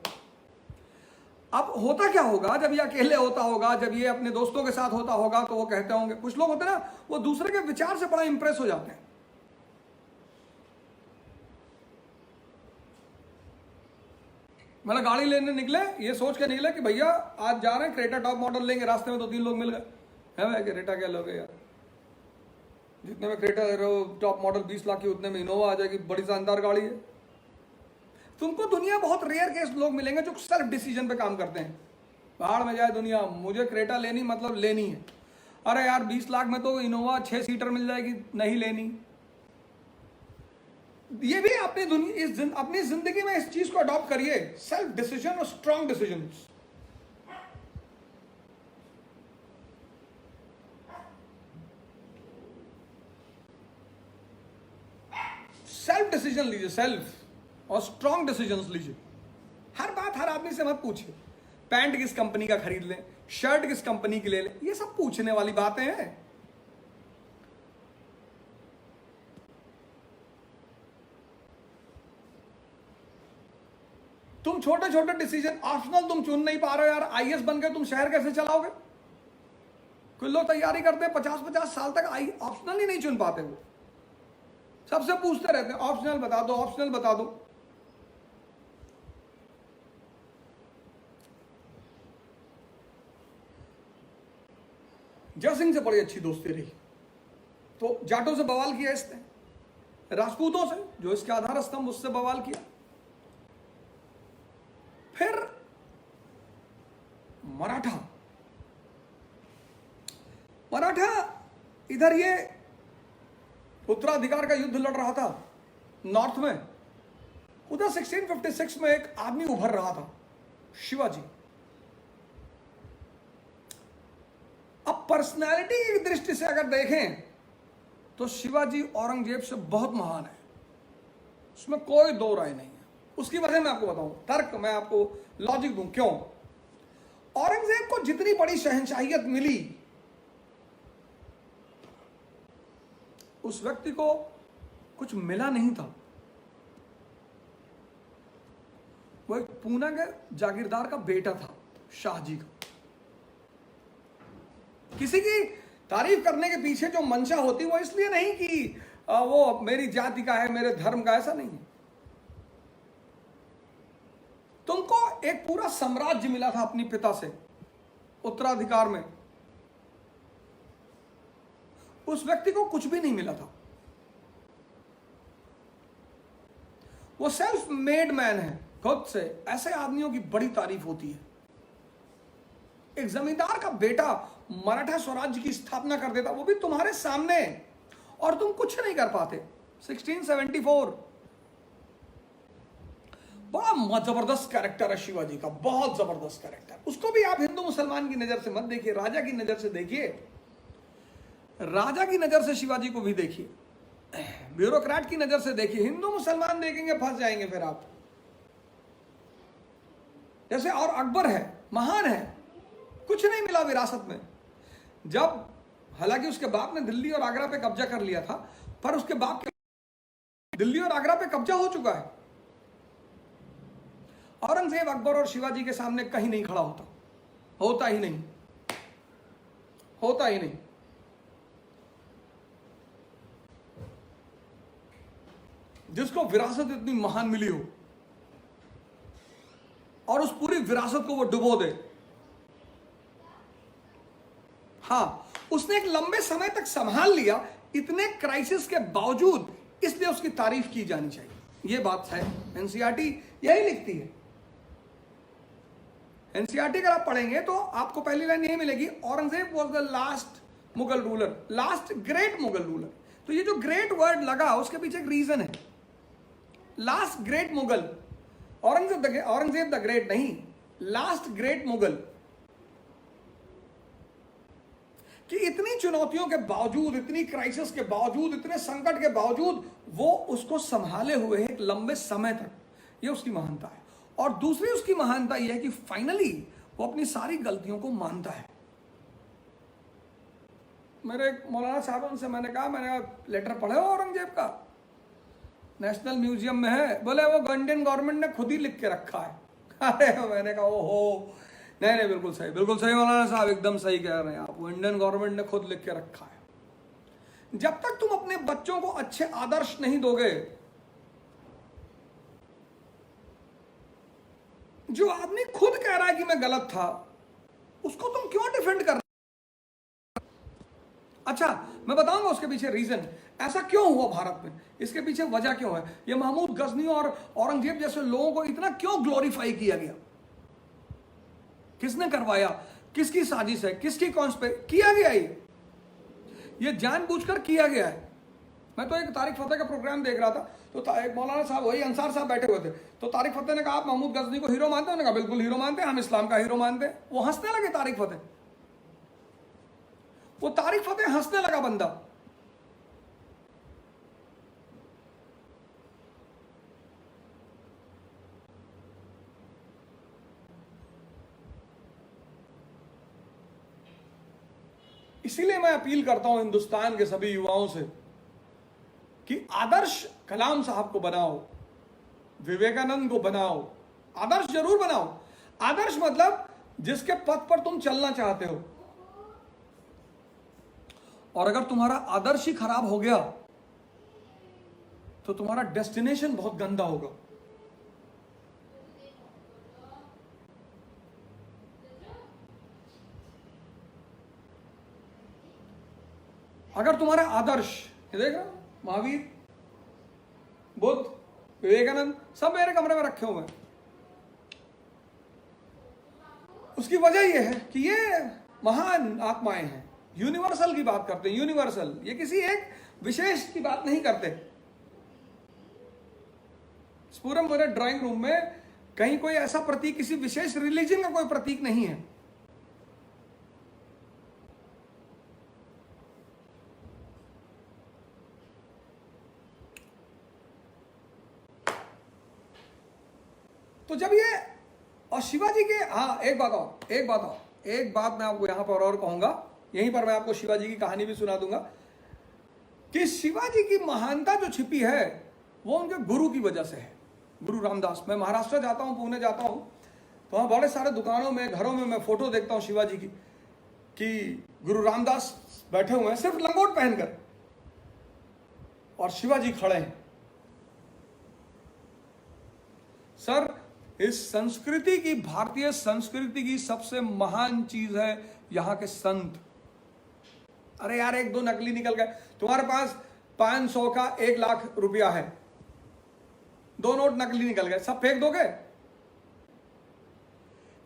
अब होता क्या होगा जब ये अकेले होता होगा, जब ये अपने दोस्तों के साथ होता होगा, तो वो कहते होंगे, कुछ लोग होते हैं ना, वो दूसरे के विचार से बड़ा इंप्रेस हो जाते हैं। मतलब गाड़ी लेने निकले, ये सोच के निकले कि भैया आज जा रहे हैं क्रेटा टॉप मॉडल लेंगे, रास्ते में 2-3 लोग मिल गए, है भाई क्रेटा क्या लोगे यार, जितने में क्रेटा ले रहे हो टॉप मॉडल 20 लाख की, उतने में इनोवा आ जाएगी, बड़ी शानदार गाड़ी है। तुमको दुनिया बहुत रेयर केस लोग मिलेंगे जो सेल्फ डिसीजन पे काम करते हैं। बाहर में जाए दुनिया, मुझे क्रेटा लेनी मतलब लेनी है। अरे यार 20 लाख में तो इनोवा 6 सीटर मिल जाएगी, नहीं लेनी। ये भी अपनी दुनिया, अपनी जिंदगी में इस चीज को अडॉप्ट करिए, सेल्फ डिसीजन और स्ट्रॉन्ग डिसीजन। सेल्फ डिसीजन लीजिए, सेल्फ और स्ट्रॉन्ग डिसीजंस लीजिए। हर बात हर आदमी से मत पूछिए, पैंट किस कंपनी का खरीद लें, शर्ट किस कंपनी की ले लें, ये सब पूछने वाली बातें हैं। तुम छोटे छोटे डिसीजन ऑप्शनल तुम चुन नहीं पा रहे हो यार। आईएएस बन के तुम शहर कैसे चलाओगे? कुछ लोग तैयारी करते हैं 50-50 साल तक, ऑप्शनल ही नहीं चुन पाते। वो सबसे पूछते रहते हैं ऑप्शनल बता दो, ऑप्शनल बता दो। जयसिंह से बड़ी अच्छी दोस्ती रही, तो जाटों से बवाल किया इसने, राजपूतों से जो इसके आधार स्तंभ, उससे बवाल किया। फिर मराठा इधर ये उत्तराधिकार का युद्ध लड़ रहा था नॉर्थ में। उधर 1656 में एक आदमी उभर रहा था, शिवाजी। अब पर्सनैलिटी की दृष्टि से अगर देखें तो शिवाजी औरंगजेब से बहुत महान है, उसमें कोई दो राय नहीं है। उसकी वजह मैं आपको बताऊं, तर्क मैं आपको लॉजिक दूं क्यों। औरंगजेब को जितनी बड़ी शहंशाहियत मिली, उस व्यक्ति को कुछ मिला नहीं था। वो एक पूना के जागीरदार का बेटा था, शाहजी का। किसी की तारीफ करने के पीछे जो मंशा होती, वो इसलिए नहीं कि वो मेरी जाति का है, मेरे धर्म का, ऐसा नहीं है। तुमको एक पूरा साम्राज्य मिला था अपनी पिता से उत्तराधिकार में, उस व्यक्ति को कुछ भी नहीं मिला था। वो सेल्फ मेड मैन है खुद से। ऐसे आदमियों की बड़ी तारीफ होती है। एक जमींदार का बेटा मराठा स्वराज्य की स्थापना कर देता, वो भी तुम्हारे सामने, और तुम कुछ नहीं कर पाते। 1674 बड़ा जबरदस्त कैरेक्टर है शिवाजी का, बहुत जबरदस्त कैरेक्टर। उसको भी आप हिंदू मुसलमान की नजर से मत देखिए, राजा की नजर से देखिए। राजा की नजर से शिवाजी को भी देखिए, ब्यूरोक्रेट की नजर से देखिए। हिंदू मुसलमान देखेंगे फंस जाएंगे फिर आप। जैसे और अकबर है, महान है, कुछ नहीं मिला विरासत में। जब हालांकि उसके बाप ने दिल्ली और आगरा पे कब्जा कर लिया था, पर उसके बाप के दिल्ली और आगरा पे कब्जा हो चुका है। औरंगजेब अकबर और शिवाजी के सामने कहीं नहीं खड़ा होता, होता ही नहीं, होता ही नहीं। जिसको विरासत इतनी महान मिली हो और उस पूरी विरासत को वो डुबो दे। हां, उसने एक लंबे समय तक संभाल लिया, इतने क्राइसिस के बावजूद, इसलिए उसकी तारीफ की जानी चाहिए। यह बात है, एनसीईआरटी यही लिखती है। एनसीईआरटी अगर आप पढ़ेंगे तो आपको पहली लाइन यही मिलेगी, Aurangzeb was the last Mughal ruler, last great Mughal ruler. तो ये जो ग्रेट वर्ड लगा, उसके पीछे एक रीजन है। Last great Mughal, Aurangzeb the great नहीं, लास्ट ग्रेट मुगल। कि इतनी चुनौतियों के बावजूद, इतनी क्राइसिस के बावजूद, इतने संकट के बावजूद वो उसको संभाले हुए है एक लंबे समय तक। ये उसकी महानता है। और दूसरी उसकी महानता यह है कि फाइनली वो अपनी सारी गलतियों को मानता है। मेरे मौलाना साहब, उनसे मैंने कहा, मैंने लेटर पढ़े हो औरंगजेब का? नेशनल म्यूजियम में है। बोले वो इंडियन गवर्नमेंट ने खुद ही लिख के रखा है। अरे मैंने कहा ओहो, नहीं नहीं, बिल्कुल सही मौलाना साहब, एकदम सही कह रहे हैं आप। वो इंडियन गवर्नमेंट ने खुद लिख के रखा है। जब तक तुम अपने बच्चों को अच्छे आदर्श नहीं दोगे, जो आदमी खुद कह रहा है कि मैं गलत था, उसको तुम क्यों डिफेंड कर रहे? अच्छा, मैं बताऊंगा उसके पीछे रीजन, ऐसा क्यों हुआ भारत में, इसके पीछे वजह क्यों है। ये महमूद गजनी और औरंगजेब जैसे लोगों को इतना क्यों ग्लोरीफाई किया गया, किसने करवाया, किसकी साजिश है, किसकी किया गया, ये जानबूझकर किया गया है। मैं तो एक तारिक फतेह का प्रोग्राम देख रहा था, तो एक मौलाना साहब, वही अंसार साहब बैठे हुए थे, तो तारिक फतेह ने कहा आप महमूद गजनी को हीरो मानते हो? उन्होंने कहा बिल्कुल हीरो मानते हैं, हम इस्लाम का हीरो मानते हैं। वो हंसने लगे तारिक फतेह, वो तारिक फतेह हंसने लगा बंदा। इसीलिए मैं अपील करता हूं हिंदुस्तान के सभी युवाओं से कि आदर्श कलाम साहब को बनाओ, विवेकानंद को बनाओ, आदर्श जरूर बनाओ। आदर्श मतलब जिसके पथ पर तुम चलना चाहते हो। और अगर तुम्हारा आदर्श ही खराब हो गया तो तुम्हारा डेस्टिनेशन बहुत गंदा होगा। अगर तुम्हारा आदर्श, ये देखो महावीर, बुद्ध, विवेकानंद सब मेरे कमरे में रखे हुए हैं। उसकी वजह यह है कि ये महान आत्माएं हैं, यूनिवर्सल की बात करते हैं, यूनिवर्सल। ये किसी एक विशेष की बात नहीं करते। इस पूरे मेरे ड्राइंग रूम में कहीं कोई ऐसा प्रतीक, किसी विशेष रिलीजन का कोई प्रतीक नहीं है। तो जब ये, और शिवाजी के, हाँ एक बात मैं आपको यहां पर और कहूंगा, यहीं पर मैं आपको शिवाजी की कहानी भी सुना दूंगा कि शिवाजी की महानता जो छिपी है वो उनके गुरु की वजह से है। गुरु रामदास। मैं महाराष्ट्र जाता हूं, पुणे जाता हूं, तो वहां बड़े सारे दुकानों में, घरों में मैं फोटो देखता हूं शिवाजी की, कि गुरु रामदास बैठे हुए हैं सिर्फ लंगोट पहनकर, और शिवाजी खड़े हैं। सर, इस संस्कृति की, भारतीय संस्कृति की सबसे महान चीज है यहां के संत। अरे यार, एक दो नकली निकल गए, तुम्हारे पास 500 का 1 लाख रुपया है, 2 नोट नकली निकल गए, सब फेंक दोगे?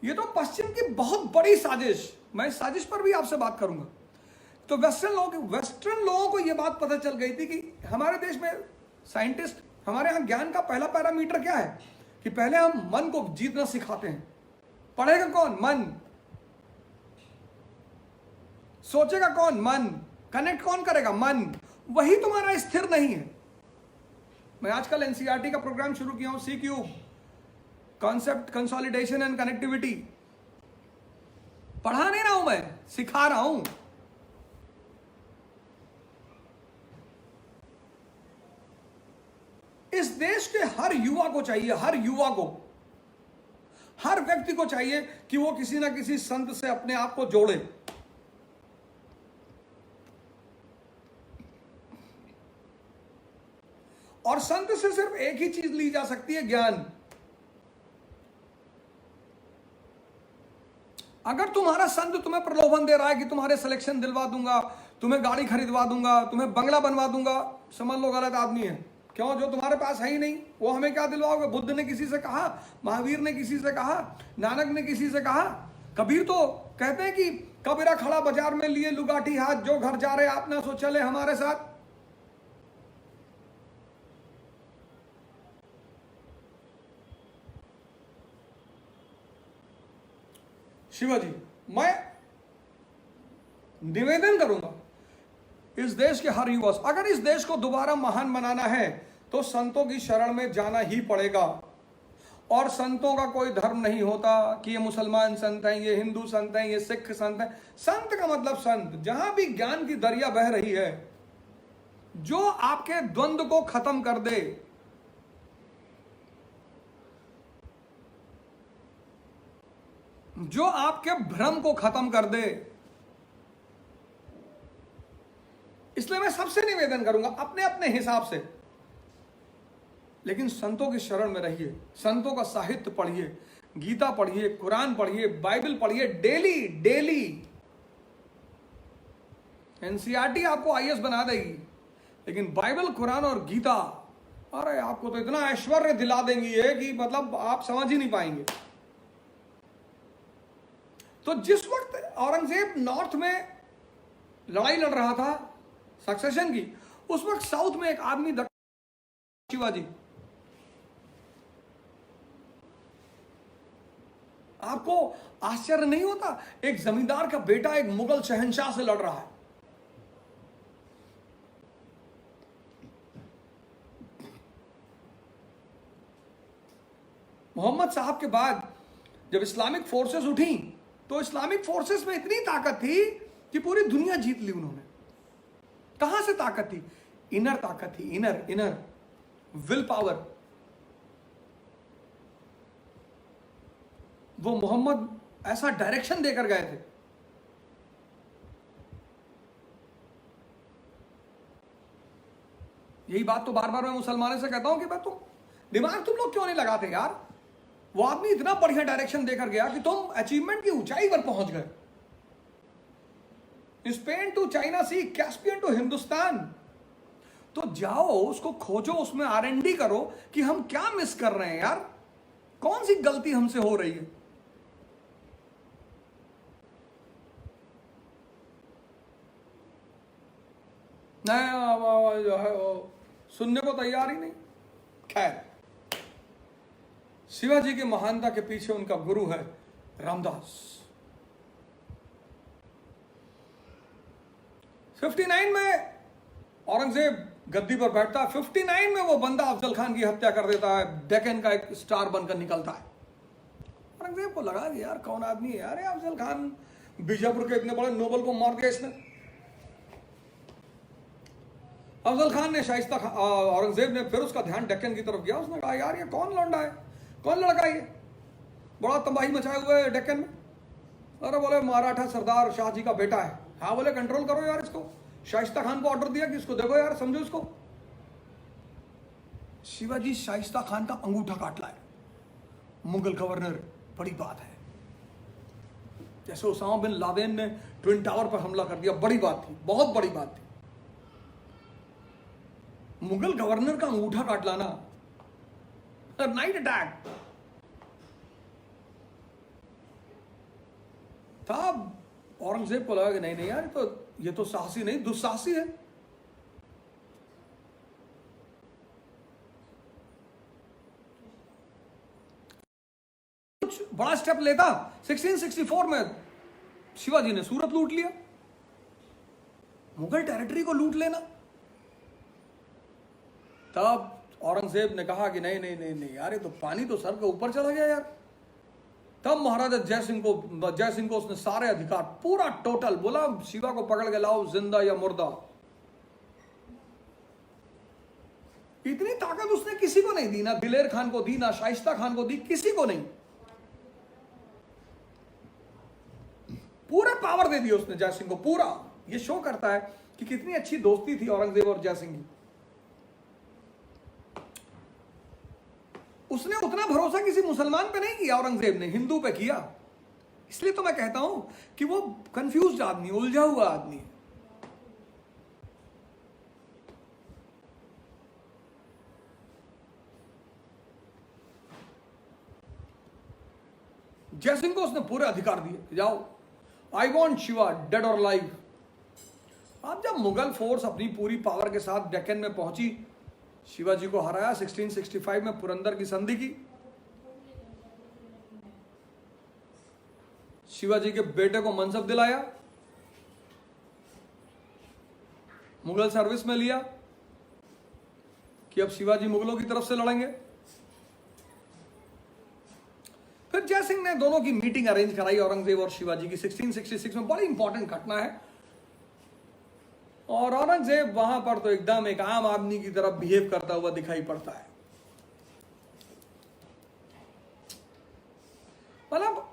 ये तो पश्चिम की बहुत बड़ी साजिश। मैं इस साजिश पर भी आपसे बात करूंगा। तो वेस्टर्न लोगों को यह बात पता चल गई थी कि हमारे देश में साइंटिस्ट, हमारे यहां ज्ञान का पहला पैरामीटर क्या है कि पहले हम मन को जीतना सिखाते हैं। पढ़ेगा कौन? मन। सोचेगा कौन? मन। कनेक्ट कौन करेगा? मन। वही तुम्हारा स्थिर नहीं है। मैं आजकल एनसीईआरटी का प्रोग्राम शुरू किया हूं, C-क्यूब, कॉन्सेप्ट कंसोलिडेशन एंड कनेक्टिविटी। पढ़ा नहीं रहा हूं मैं, सिखा रहा हूं। इस देश के हर युवा को चाहिए, हर युवा को, हर व्यक्ति को चाहिए कि वो किसी ना किसी संत से अपने आप को जोड़े। और संत से सिर्फ एक ही चीज ली जा सकती है, ज्ञान। अगर तुम्हारा संत तुम्हें प्रलोभन दे रहा है कि तुम्हारे सिलेक्शन दिलवा दूंगा, तुम्हें गाड़ी खरीदवा दूंगा, तुम्हें बंगला बनवा दूंगा, समझ लो गलत आदमी है। क्यों? जो तुम्हारे पास है ही नहीं, वो हमें क्या दिलवाओगे? बुद्ध ने किसी से कहा, महावीर ने किसी से कहा, नानक ने किसी से कहा। कबीर तो कहते हैं कि कबीरा खड़ा बाजार में लिए लुगाठी हाथ, जो घर जा रहे आप ना सो चले हमारे साथ। शिवाजी, मैं निवेदन करूंगा इस देश के हर युवा, अगर इस देश को दोबारा महान बनाना है तो संतों की शरण में जाना ही पड़ेगा। और संतों का कोई धर्म नहीं होता कि ये मुसलमान संत हैं, ये हिंदू संत हैं, ये सिख संत हैं। संत का मतलब संत, जहां भी ज्ञान की दरिया बह रही है, जो आपके द्वंद्व को खत्म कर दे, जो आपके भ्रम को खत्म कर दे। इसलिए मैं सबसे निवेदन करूंगा अपने अपने हिसाब से, लेकिन संतों की शरण में रहिए, संतों का साहित्य पढ़िए, गीता पढ़िए, कुरान पढ़िए, बाइबल पढ़िए, डेली डेली। एनसीईआरटी आपको आईएएस बना देगी, लेकिन बाइबल, कुरान और गीता, अरे आपको तो इतना ऐश्वर्य दिला देंगी ये कि मतलब आप समझ ही नहीं पाएंगे। तो जिस वक्त औरंगजेब नॉर्थ में लड़ाई लड़ रहा था सक्सेशन की, उस वक्त साउथ में एक आदमी शिवाजी। आपको आश्चर्य नहीं होता, एक जमींदार का बेटा एक मुगल शहंशाह से लड़ रहा है। मोहम्मद साहब के बाद जब इस्लामिक फोर्सेस उठी, तो इस्लामिक फोर्सेस में इतनी ताकत थी कि पूरी दुनिया जीत ली उन्होंने। कहां से ताकत थी? इनर ताकत थी, इनर विल पावर। वो मोहम्मद ऐसा डायरेक्शन देकर गए थे। यही बात तो बार बार मैं मुसलमानों से कहता हूं कि भाई तुम दिमाग तुम लोग क्यों नहीं लगाते यार। वो आदमी इतना बढ़िया डायरेक्शन देकर गया कि तुम अचीवमेंट की ऊंचाई पर पहुंच गए। Spain to China Sea, Caspian to Hindustan. तो जाओ उसको खोजो, उसमें R&D करो कि हम क्या मिस कर रहे हैं यार, कौन सी गलती हमसे हो रही है। नहीं जो है वो सुनने को तैयार ही नहीं। खैर, शिवाजी की महानता के पीछे उनका गुरु है रामदास। 59 में औरंगजेब गद्दी पर बैठता है। 59 में वो बंदा अफजल खान की हत्या कर देता है, डेक्कन का एक स्टार बनकर निकलता है। औरंगजेब को लगा कि यार कौन आदमी है यार, अफजल खान बीजापुर के इतने बड़े नोबल को मार दिया इसने। अफजल खान ने औरंगजेब ने फिर उसका ध्यान डेक्कन की तरफ किया। उसने कहा यार ये कौन लौंडा है, कौन लड़का है ये, बड़ा तबाही मचाए हुए है डेक्कन में। अरे बोले मराठा सरदार शाह जी का बेटा है। हाँ बोले कंट्रोल करो यार इसको। शाइस्ता खान को ऑर्डर दिया कि इसको देखो यार, समझो इसको। शिवाजी शाइस्ता खान का अंगूठा काट लाए। मुगल गवर्नर, बड़ी बात है। जैसे उसामा बिन लादेन ने ट्विन टावर पर हमला कर दिया, बड़ी बात थी, बहुत बड़ी बात थी। मुगल गवर्नर का अंगूठा काट लाना, नाइट अटैक। तब औरंगजेब को लगा कि नहीं नहीं यार, ये तो साहसी नहीं, दुस्साहसी है। कुछ बड़ा स्टेप लेता। 1664 में शिवाजी ने सूरत लूट लिया। मुगल टेरिटरी को लूट लेना। तब औरंगजेब ने कहा कि नहीं नहीं नहीं नहीं यार, ये तो पानी तो सर के ऊपर चला गया यार। तब महाराजा जयसिंह को उसने सारे अधिकार, पूरा टोटल, बोला शिवा को पकड़ के लाओ, जिंदा या मुर्दा। इतनी ताकत उसने किसी को नहीं दी, ना दिलेर खान को दी, ना शाइस्ता खान को दी, किसी को नहीं। पूरा पावर दे दिया उसने जयसिंह को, पूरा। ये शो करता है कि कितनी अच्छी दोस्ती थी औरंगजेब और जयसिंह की। उसने उतना भरोसा किसी मुसलमान पे नहीं किया, औरंगजेब ने हिंदू पे किया। इसलिए तो मैं कहता हूं कि वो कंफ्यूज्ड आदमी, उलझा हुआ आदमी है। जयसिंह को उसने पूरे अधिकार दिए, जाओ, आई वॉन्ट शिवा डेड और लाइव। अब जब मुगल फोर्स अपनी पूरी पावर के साथ डेक्कन में पहुंची, शिवाजी को हराया, 1665 में पुरंदर की संधि की, शिवाजी के बेटे को मनसब दिलाया, मुगल सर्विस में लिया कि अब शिवाजी मुगलों की तरफ से लड़ेंगे। फिर जय सिंह ने दोनों की मीटिंग अरेंज कराई औरंगजेब और शिवाजी की 1666 में। बड़ी इंपॉर्टेंट घटना है। और औरंगजेब वहां पर तो एकदम एक आम आदमी की तरफ बिहेव करता हुआ दिखाई पड़ता है। मतलब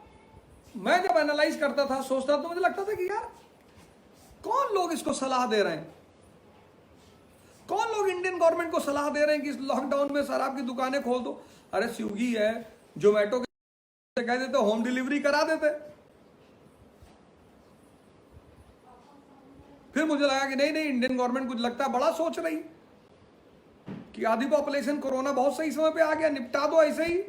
मैं जब एनालाइज करता था, सोचता तो मुझे लगता था कि यार कौन लोग इसको सलाह दे रहे हैं, कौन लोग इंडियन गवर्नमेंट को सलाह दे रहे हैं कि इस लॉकडाउन में शराब की दुकानें खोल दो। अरे स्विगी है, जोमेटो के कह देते होम डिलीवरी करा देते। फिर मुझे लगा कि नहीं इंडियन गवर्नमेंट कुछ लगता है बड़ा सोच रही कि आधी पॉपुलेशन कोरोना बहुत सही समय पे आ गया, निपटा दो ऐसे ही।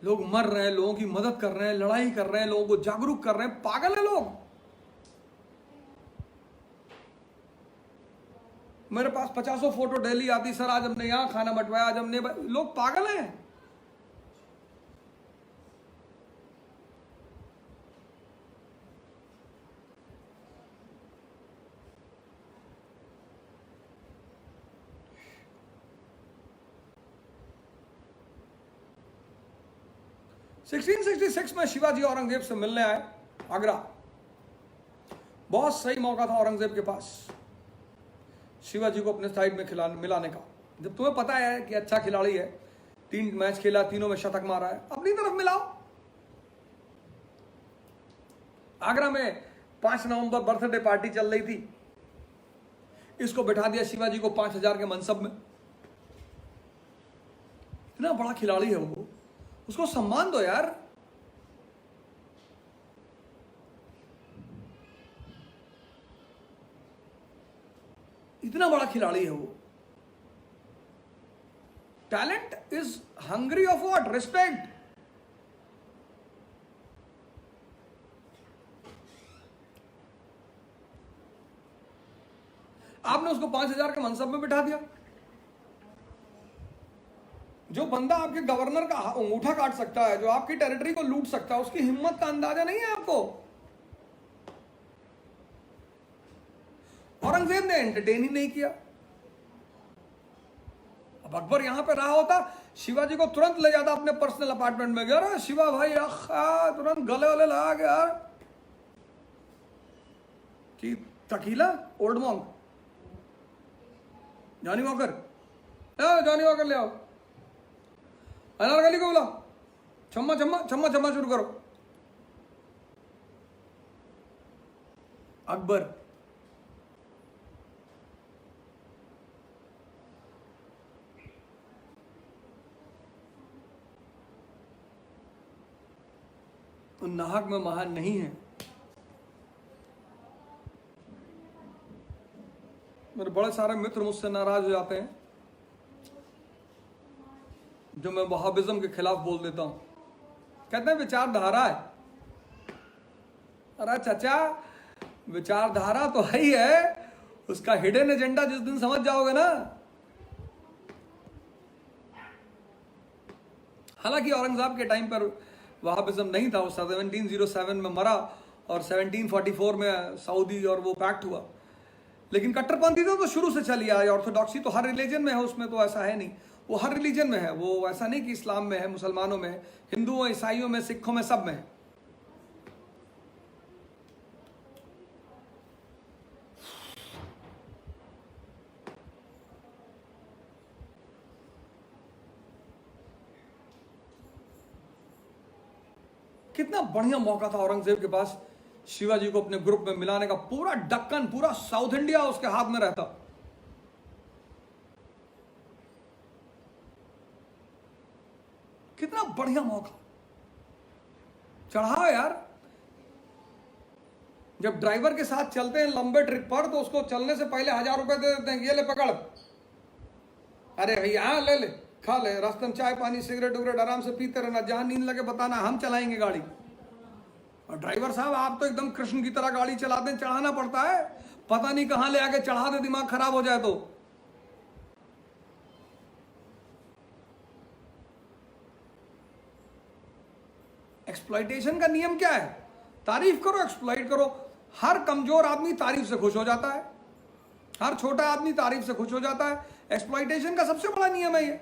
लोग मर रहे हैं, लोगों की मदद कर रहे हैं, लड़ाई कर रहे हैं, लोगों को जागरूक कर रहे हैं। पागल है लोग। मेरे पास 50 फोटो डेली आती, सर आज हमने यहां खाना बंटवाया, आज हमने। लोग पागल हैं। सिक्सटीन 1666 में शिवाजी औरंगजेब से मिलने आए आगरा। बहुत सही मौका था औरंगजेब के पास शिवाजी को अपने साइड में मिलाने का। जब तुम्हें पता है कि अच्छा खिलाड़ी है, 3 मैच खेला, तीनों में शतक मारा है, अपनी तरफ मिलाओ। आगरा में 5 नवंबर बर्थडे पार्टी चल रही थी। इसको बैठा दिया शिवाजी को 5000 के मनसब में। इतना बड़ा खिलाड़ी है वो, उसको सम्मान दो यार। इतना बड़ा खिलाड़ी है वो। Talent is hungry of what? Respect. आपने उसको 5000 के मनसब में बिठा दिया। जो बंदा आपके गवर्नर का अंगूठा काट सकता है, जो आपकी टेरिटरी को लूट सकता है, उसकी हिम्मत का अंदाजा नहीं है आपको। औरंगजेब ने एंटरटेन ही नहीं किया। अब अकबर यहां पे रहा होता, शिवाजी को तुरंत ले जाता अपने पर्सनल अपार्टमेंट में। गया शिवा भाई, तुरंत गले वाले लगा गया कि tequila old monk, Johnny walker, Johnny walker ले आओ, अनारकली को बुलाओ, छम्मा छम्मा छम्मा छम्मा शुरू करो। अकबर तो नाहक में महान नहीं है। मेरे बड़े सारे मित्र मुझसे नाराज हो जाते हैं जो मैं वहाबिज्म के खिलाफ बोल देता हूं। कहते हैं विचारधारा है। अरे चाचा, विचारधारा तो है ही है, उसका हिडन एजेंडा जिस दिन समझ जाओगे ना। हालांकि औरंगजेब के टाइम पर वहाबिज्म नहीं था। वो 1707 में मरा और 1744 में सऊदी और वो पैक्ट हुआ। लेकिन कट्टरपंथी तो शुरू से चली आई। ऑर्थोडॉक्सी तो हर रिलीजन में है, उसमें तो ऐसा है नहीं। वो हर रिलीजन में है। वो ऐसा नहीं कि इस्लाम में है, मुसलमानों में है, हिंदुओं, ईसाइयों में, सिखों में, सब में है। कितना बढ़िया मौका था औरंगजेब के पास शिवाजी को अपने ग्रुप में मिलाने का। पूरा दक्कन, पूरा साउथ इंडिया उसके हाथ में रहता। कितना बढ़िया मौका। चढ़ाओ यार। जब ड्राइवर के साथ चलते हैं लंबे ट्रिप पर, तो उसको चलने से पहले 1000 रुपए दे देते हैं, ये ले पकड़। अरे भैया ले ले, खा ले, रास्ते में चाय पानी सिगरेट उगरेट आराम से पीते रहना, जहां नींद लगे बताना, हम चलाएंगे गाड़ी। और ड्राइवर साहब आप तो एकदम कृष्ण की तरह गाड़ी चलाते हैं, चढ़ाना पड़ता है, पता नहीं कहां ले आके चढ़ा दे, दिमाग खराब हो जाए तो। एक्सप्लॉइटेशन का नियम क्या है? तारीफ करो, एक्सप्लॉइट करो। हर कमजोर आदमी तारीफ से खुश हो जाता है, हर छोटा आदमी तारीफ से खुश हो जाता है। एक्सप्लॉइटेशन का सबसे बड़ा नियम है ये।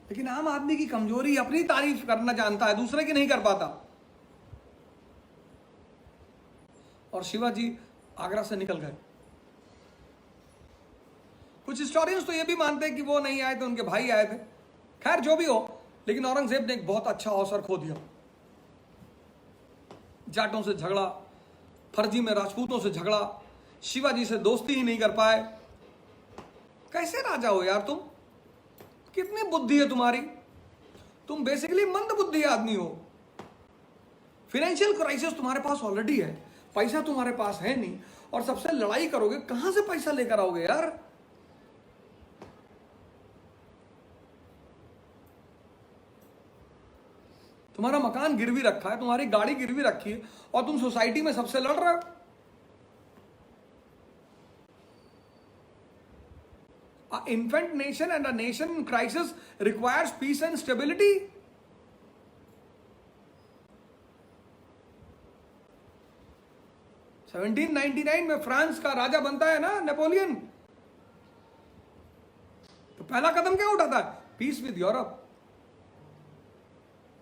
लेकिन आम आदमी की कमजोरी अपनी तारीफ करना जानता है, दूसरे की नहीं कर पाता। और शिवाजी आगरा से निकल गए। कुछ हिस्टोरियंस तो ये भी मानते हैं कि वो नहीं आए थे, उनके भाई आए थे। खैर जो भी हो, लेकिन औरंगजेब ने एक बहुत अच्छा अवसर खो दिया। जाटों से झगड़ा, फर्जी में राजपूतों से झगड़ा, शिवाजी से दोस्ती ही नहीं कर पाए। कैसे राजा हो यार तुम? कितनी बुद्धि है तुम्हारी? तुम बेसिकली मंद बुद्धि आदमी हो। फाइनेंशियल क्राइसिस तुम्हारे पास ऑलरेडी है, पैसा तुम्हारे पास है नहीं, और सबसे लड़ाई करोगे, कहां से पैसा लेकर आओगे यार? तुम्हारा मकान गिरवी रखा है, तुम्हारी गाड़ी गिरवी रखी है, और तुम सोसाइटी में सबसे लड़ रहे हो। An infant nation and a nation in crisis requires peace and stability. Seventeen 1999 में फ्रांस का राजा बनता है ना नेपोलियन, तो पहला कदम क्या उठाता है? Peace with Europe.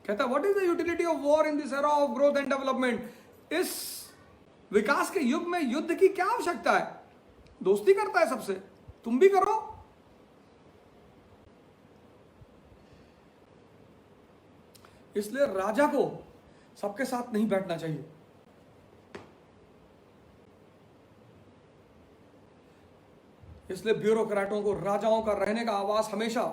कहता what is the utility of war in this era of growth and development. इस विकास के युग में युद्ध की क्या आवश्यकता है? दोस्ती करता है सबसे, तुम भी करो। इसलिए राजा को सबके साथ नहीं बैठना चाहिए। इसलिए ब्यूरोक्रेटों को राजाओं का रहने का आवास हमेशा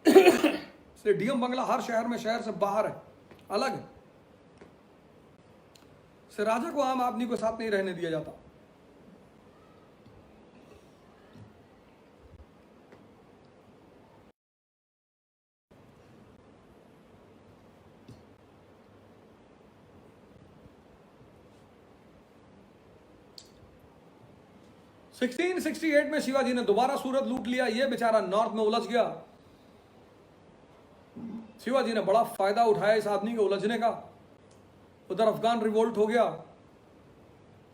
इसलिए डीएम बंगला हर शहर में शहर से बाहर है, अलग है। से राजा को आम आदमी को साथ नहीं रहने दिया जाता। सिक्सटीन 1668 में शिवाजी ने दोबारा सूरत लूट लिया। ये बेचारा नॉर्थ में उलझ गया। शिवाजी ने बड़ा फायदा उठाया इस आदमी के उलझने का। उधर अफगान रिवोल्ट हो गया।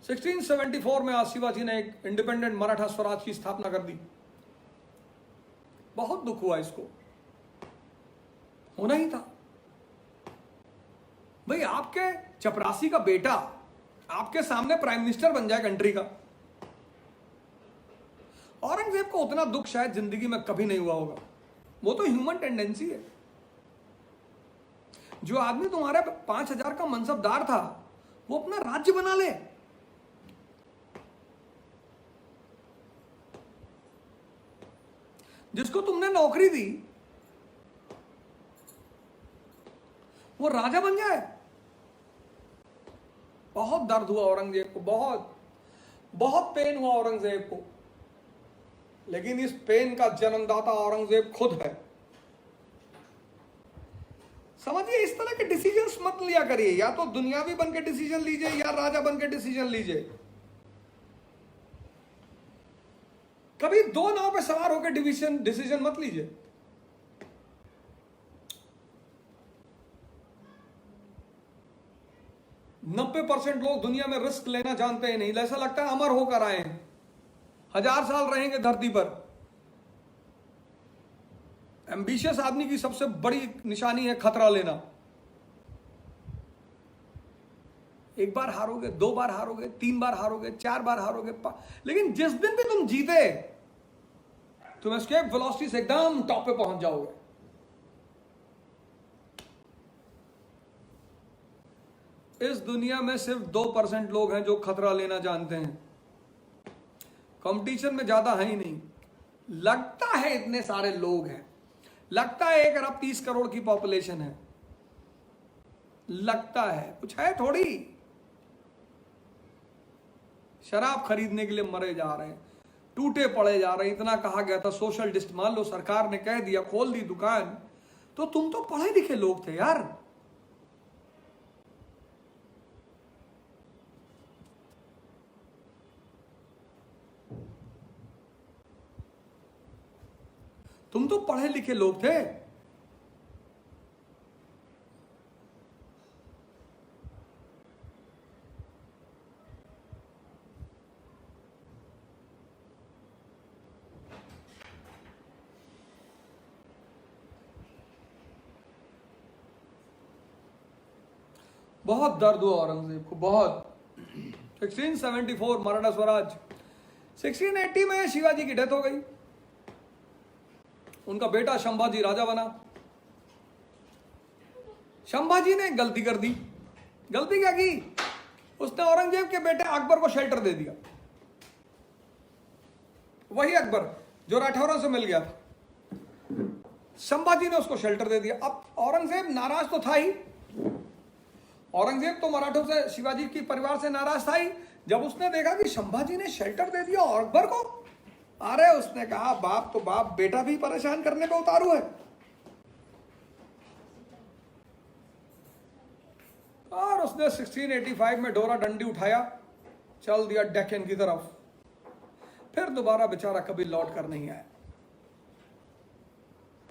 1674 में आज शिवाजी ने एक इंडिपेंडेंट मराठा स्वराज की स्थापना कर दी। बहुत दुख हुआ इसको, होना ही था भाई। आपके चपरासी का बेटा आपके सामने प्राइम मिनिस्टर बन जाए कंट्री का। औरंगजेब को उतना दुख शायद जिंदगी में कभी नहीं हुआ होगा। वो तो ह्यूमन टेंडेंसी है। जो आदमी तुम्हारे 5000 का मनसबदार था, वो अपना राज्य बना ले। जिसको तुमने नौकरी दी, वो राजा बन जाए। बहुत दर्द हुआ औरंगजेब को, बहुत बहुत पेन हुआ औरंगजेब को। लेकिन इस पेन का जन्मदाता औरंगजेब खुद है। समझिए, इस तरह के डिसीजंस मत लिया करिए। या तो दुनियावी बन के डिसीजन लीजिए, या राजा बन के डिसीजन लीजिए। कभी दो नाव पे सवार होकर डिसीजन मत लीजिए। नब्बे % लोग दुनिया में रिस्क लेना जानते ही नहीं। ऐसा लगता है अमर होकर आए हैं, 1000 साल रहेंगे धरती पर। एम्बिशियस आदमी की सबसे बड़ी निशानी है खतरा लेना। एक बार हारोगे, 2 बार हारोगे, 3 बार हारोगे, 4 बार हारोगे, लेकिन जिस दिन भी तुम जीते, तुम एस्केप वेलोसिटी से एकदम टॉप पे पहुंच जाओगे। इस दुनिया में सिर्फ 2% लोग हैं जो खतरा लेना जानते हैं। कंपटीशन में ज्यादा है ही नहीं। लगता है इतने सारे लोग हैं, लगता है 1 अरब 30 करोड़ की पॉपुलेशन है, लगता है कुछ है थोड़ी। शराब खरीदने के लिए मरे जा रहे हैं, टूटे पड़े जा रहे हैं। इतना कहा गया था सोशल डिस्टेंस, मान लो सरकार ने कह दिया खोल दी दुकान, तो तुम तो पढ़े लिखे लोग थे यार। तुम तो पढ़े लिखे लोग थे। बहुत दर्द हुआ औरंगजेब को, बहुत। 1674 मराठा स्वराज। 1680 में शिवाजी की डेथ हो गई। उनका बेटा संभाजी राजा बना। संभाजी ने गलती कर दी। गलती क्या की? उसने औरंगजेब के बेटे अकबर को शेल्टर दे दिया। वही अकबर जो राठौरों से मिल गया था, संभाजी ने उसको शेल्टर दे दिया। अब औरंगजेब नाराज तो था ही। औरंगजेब तो मराठों से, शिवाजी की परिवार से नाराज था ही। जब उसने देखा कि संभाजी ने शेल्टर दे दिया अकबर को, अरे उसने कहा बाप तो बाप, बेटा भी परेशान करने पे उतारू है। और उसने 1685 में डोरा डंडी उठाया, चल दिया डेक्कन की तरफ। फिर दोबारा बेचारा कभी लौट कर नहीं आया,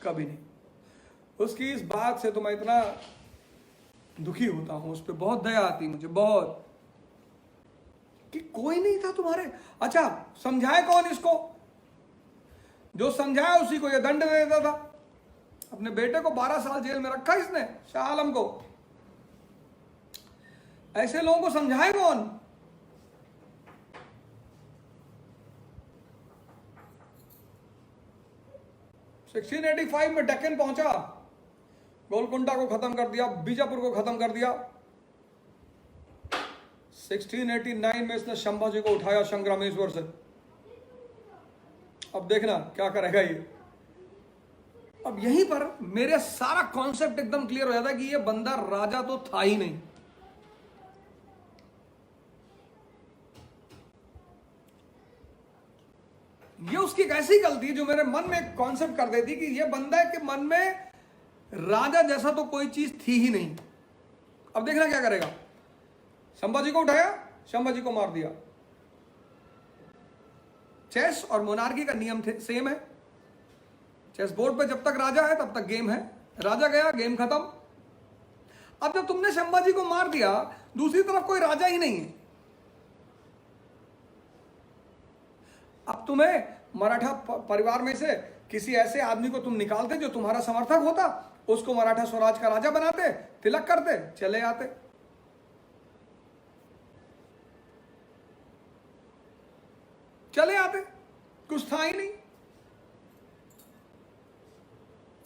कभी नहीं। उसकी इस बात से तो मैं इतना दुखी होता हूं, उस पर बहुत दया आती मुझे, बहुत, कि कोई नहीं था तुम्हारे। अच्छा, समझाए कौन इसको? जो समझाया उसी को ये दंड दे देता था। अपने बेटे को 12 साल जेल में रखा इसने, शाह आलम को। ऐसे लोगों को समझाए कौन? सिक्सटीन 1685 में डेक्कन पहुंचा, गोलकुंडा को खत्म कर दिया, बीजापुर को खत्म कर दिया। 1689 में इसने संभाजी को उठाया संग्रामेश्वर से। अब देखना क्या करेगा ये। अब यहीं पर मेरे सारा कॉन्सेप्ट एकदम क्लियर हो जाता है कि ये बंदा राजा तो था ही नहीं। ये उसकी एक ऐसी गलती जो मेरे मन में कॉन्सेप्ट कर देती कि ये बंदा के मन में राजा जैसा तो कोई चीज थी ही नहीं। अब देखना क्या करेगा। संभाजी को उठाया, संभाजी को मार दिया। चेस और मोनार्की का नियम सेम है। चेस बोर्ड पे जब तक राजा है तब तक गेम है, राजा गया गेम खत्म। अब जब तुमने संभाजी को मार दिया, दूसरी तरफ कोई राजा ही नहीं है। अब तुम्हें मराठा परिवार में से किसी ऐसे आदमी को तुम निकालते जो तुम्हारा समर्थक होता, उसको मराठा स्वराज का राजा बनाते, तिलक करते, चले आते। चले आते, कुछ था ही नहीं।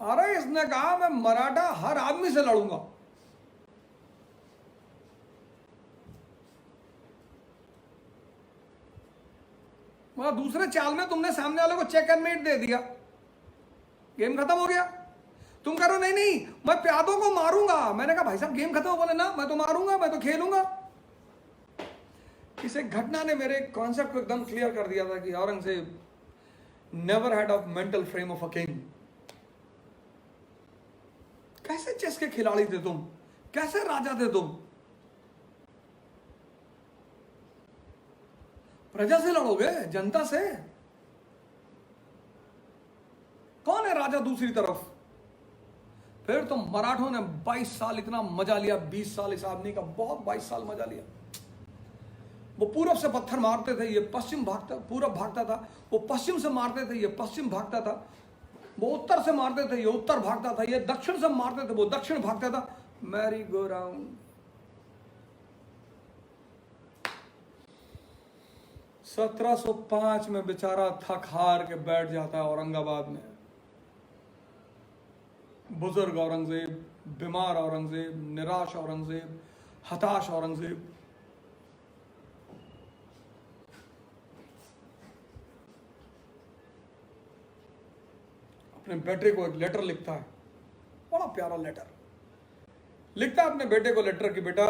अरे इसने कहा मैं मराठा हर आदमी से लड़ूंगा। मगर दूसरे चाल में तुमने सामने वाले को चेक एंड मेट दे दिया, गेम खत्म हो गया। तुम करो नहीं नहीं मैं प्यादों को मारूंगा। मैंने कहा भाई साहब गेम खत्म हो, बोले ना मैं तो मारूंगा, मैं तो खेलूंगा। इस एक घटना ने मेरे कॉन्सेप्ट को एकदम क्लियर कर दिया था कि Aurangzeb never had of mental frame of a king. कैसे चेस के खिलाड़ी थे तुम, कैसे राजा थे तुम? प्रजा से लड़ोगे, जनता से। कौन है राजा दूसरी तरफ? फिर तो मराठों ने 22 साल इतना मजा लिया, 20 साल इस आदमी का बहुत 22 साल मजा लिया। वो पूरब से पत्थर मारते थे, ये पश्चिम भागता, पूरब भागता था। वो पश्चिम से मारते थे, ये पश्चिम भागता था। वो उत्तर से मारते थे, ये उत्तर भागता था। ये दक्षिण से मारते थे, वो दक्षिण भागता था। Merry go round. 1705 में बेचारा थक हार के बैठ जाता है औरंगाबाद में। बुजुर्ग औरंगजेब, बीमार औरंगजेब, निराश औरंगजेब, हताश औरंगजेब। अपने बेटे को एक लेटर लिखता है, बड़ा प्यारा लेटर लिखता है अपने बेटे को लेटर कि बेटा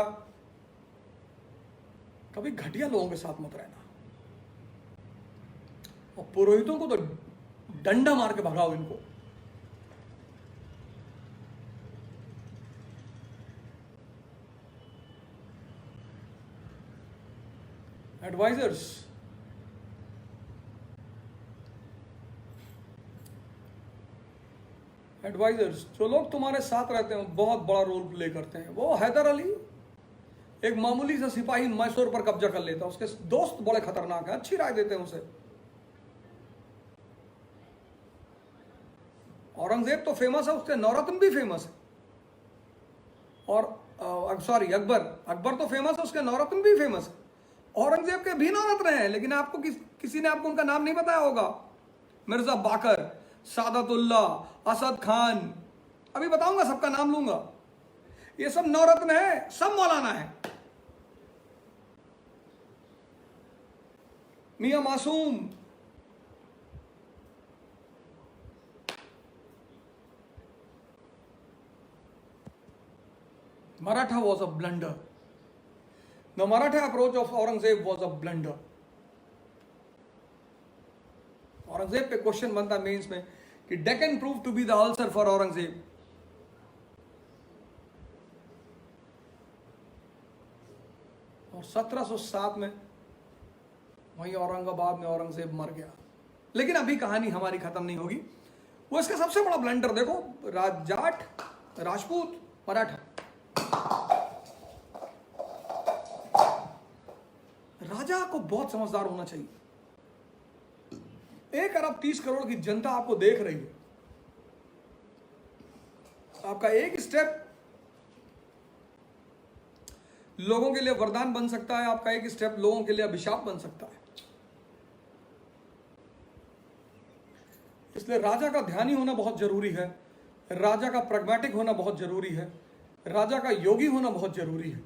कभी घटिया लोगों के साथ मत रहना, और पुरोहितों को तो डंडा मार के भगाओ इनको। एडवाइजर्स एडवाइजर्स, जो लोग तुम्हारे साथ रहते हैं बहुत बड़ा रोल प्ले करते हैं। वो हैदर अली एक मामूली सा सिपाही मैसूर पर कब्जा कर लेता है, उसके दोस्त बड़े खतरनाक हैं, अच्छी राय देते हैं उसे। औरंगजेब तो फेमस है, उसके नौरत्न भी फेमस है। और सॉरी अकबर तो फेमस है, उसके नौरत्न भी फेमस है। औरंगजेब के भी नौरत्न हैं, लेकिन आपको किसी ने आपको उनका नाम नहीं बताया होगा। मिर्जा बाकर, सादतुल्ला, असद खान, अभी बताऊंगा, सबका नाम लूंगा। ये सब नौरत्न है, सब मौलाना है। मियां मासूम, Maratha was a blunder. The Maratha approach of Aurangzeb was a blunder. Aurangzeb पे क्वेश्चन बनता मेंस में कि Deccan prove to be the ulcer for Aurangzeb. और 1707 में वहीं औरंगाबाद में औरंगजेब मर गया। लेकिन अभी कहानी हमारी खत्म नहीं होगी। वो इसका सबसे बड़ा ब्लंडर देखो, जाट, राजपूत, मराठा। राजा को बहुत समझदार होना चाहिए। 1 अरब 30 करोड़ की जनता आपको देख रही है। आपका एक स्टेप लोगों के लिए वरदान बन सकता है, आपका एक स्टेप लोगों के लिए अभिशाप बन सकता है। इसलिए राजा का ध्यानी होना बहुत जरूरी है, राजा का प्रैग्मेटिक होना बहुत जरूरी है, राजा का योगी होना बहुत जरूरी है।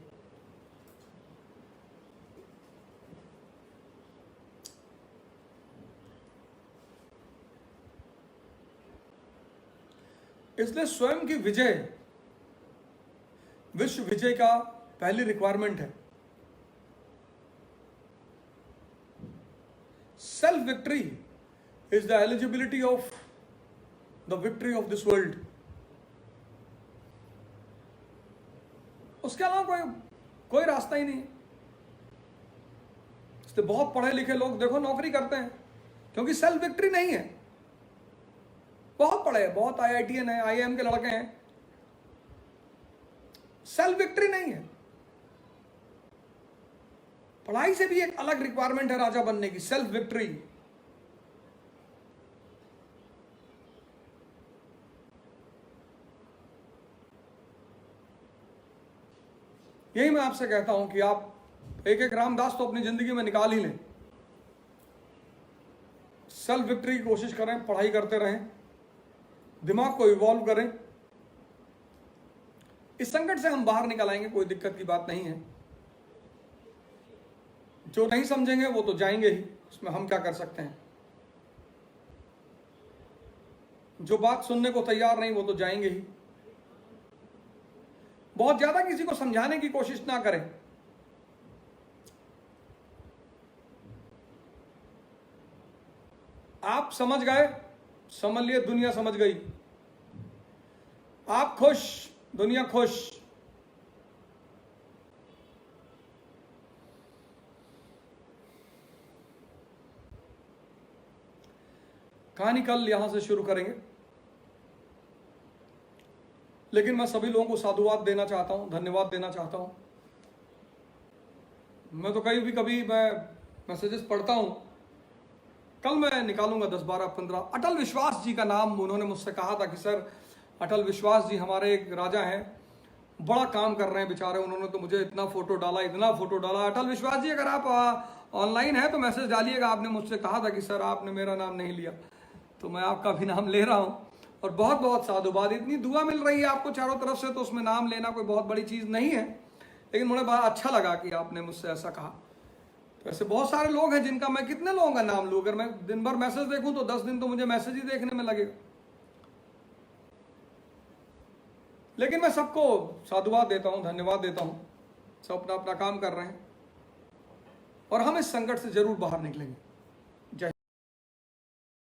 इसलिए स्वयं की विजय विश्व विजय का पहली रिक्वायरमेंट है। Self victory is the eligibility of the victory of this world. उसके अलावा कोई रास्ता ही नहीं। इसलिए बहुत पढ़े लिखे लोग देखो नौकरी करते हैं, क्योंकि सेल्फ विक्ट्री नहीं है। बहुत पढ़े, बहुत IITN है, IIM के लड़के हैं, सेल्फ विक्ट्री नहीं है। पढ़ाई से भी एक अलग रिक्वायरमेंट है राजा बनने की, सेल्फ विक्ट्री। यही मैं आपसे कहता हूं कि आप एक रामदास तो अपनी जिंदगी में निकाल ही लें। सेल्फ विक्ट्री की कोशिश करें, पढ़ाई करते रहें, दिमाग को इवॉल्व करें। इस संकट से हम बाहर निकल आएंगे, कोई दिक्कत की बात नहीं है। जो नहीं समझेंगे वो तो जाएंगे ही, उसमें हम क्या कर सकते हैं। जो बात सुनने को तैयार नहीं वो तो जाएंगे ही। बहुत ज्यादा किसी को समझाने की कोशिश ना करें। आप समझ गए, समझ लिए, दुनिया समझ गई। आप खुश, दुनिया खुश। कहानी कल यहां से शुरू करेंगे, लेकिन मैं सभी लोगों को साधुवाद देना चाहता हूं, धन्यवाद देना चाहता हूं। मैं तो कभी मैं मैसेजेस पढ़ता हूं। कल मैं निकालूंगा 10, 12, 15। अटल विश्वास जी का नाम उन्होंने मुझसे कहा था कि सर अटल विश्वास जी हमारे एक राजा हैं, बड़ा काम कर रहे हैं बेचारे। उन्होंने तो मुझे इतना फोटो डाला। अटल विश्वास जी, अगर आप ऑनलाइन हैं तो मैसेज डालिएगा। आपने मुझसे कहा था कि सर आपने मेरा नाम नहीं लिया, तो मैं आपका भी नाम ले रहा हूं। और बहुत बहुत साधुवाद। इतनी दुआ मिल रही है आपको चारों तरफ से, तो उसमें नाम लेना कोई बहुत बड़ी चीज नहीं है, लेकिन मुझे बड़ा अच्छा लगा कि आपने मुझसे ऐसा कहा। तो ऐसे बहुत सारे लोग हैं जिनका मैं कितने लोगों का नाम लूं। अगर मैं दिन भर मैसेज देखूं तो 10 दिन तो मुझे मैसेज ही देखने में लगेगा। लेकिन मैं सबको साधुवाद देता हूं, धन्यवाद देता हूं। सब अपना अपना काम कर रहे हैं और हम इस संकट से जरूर बाहर निकलेंगे।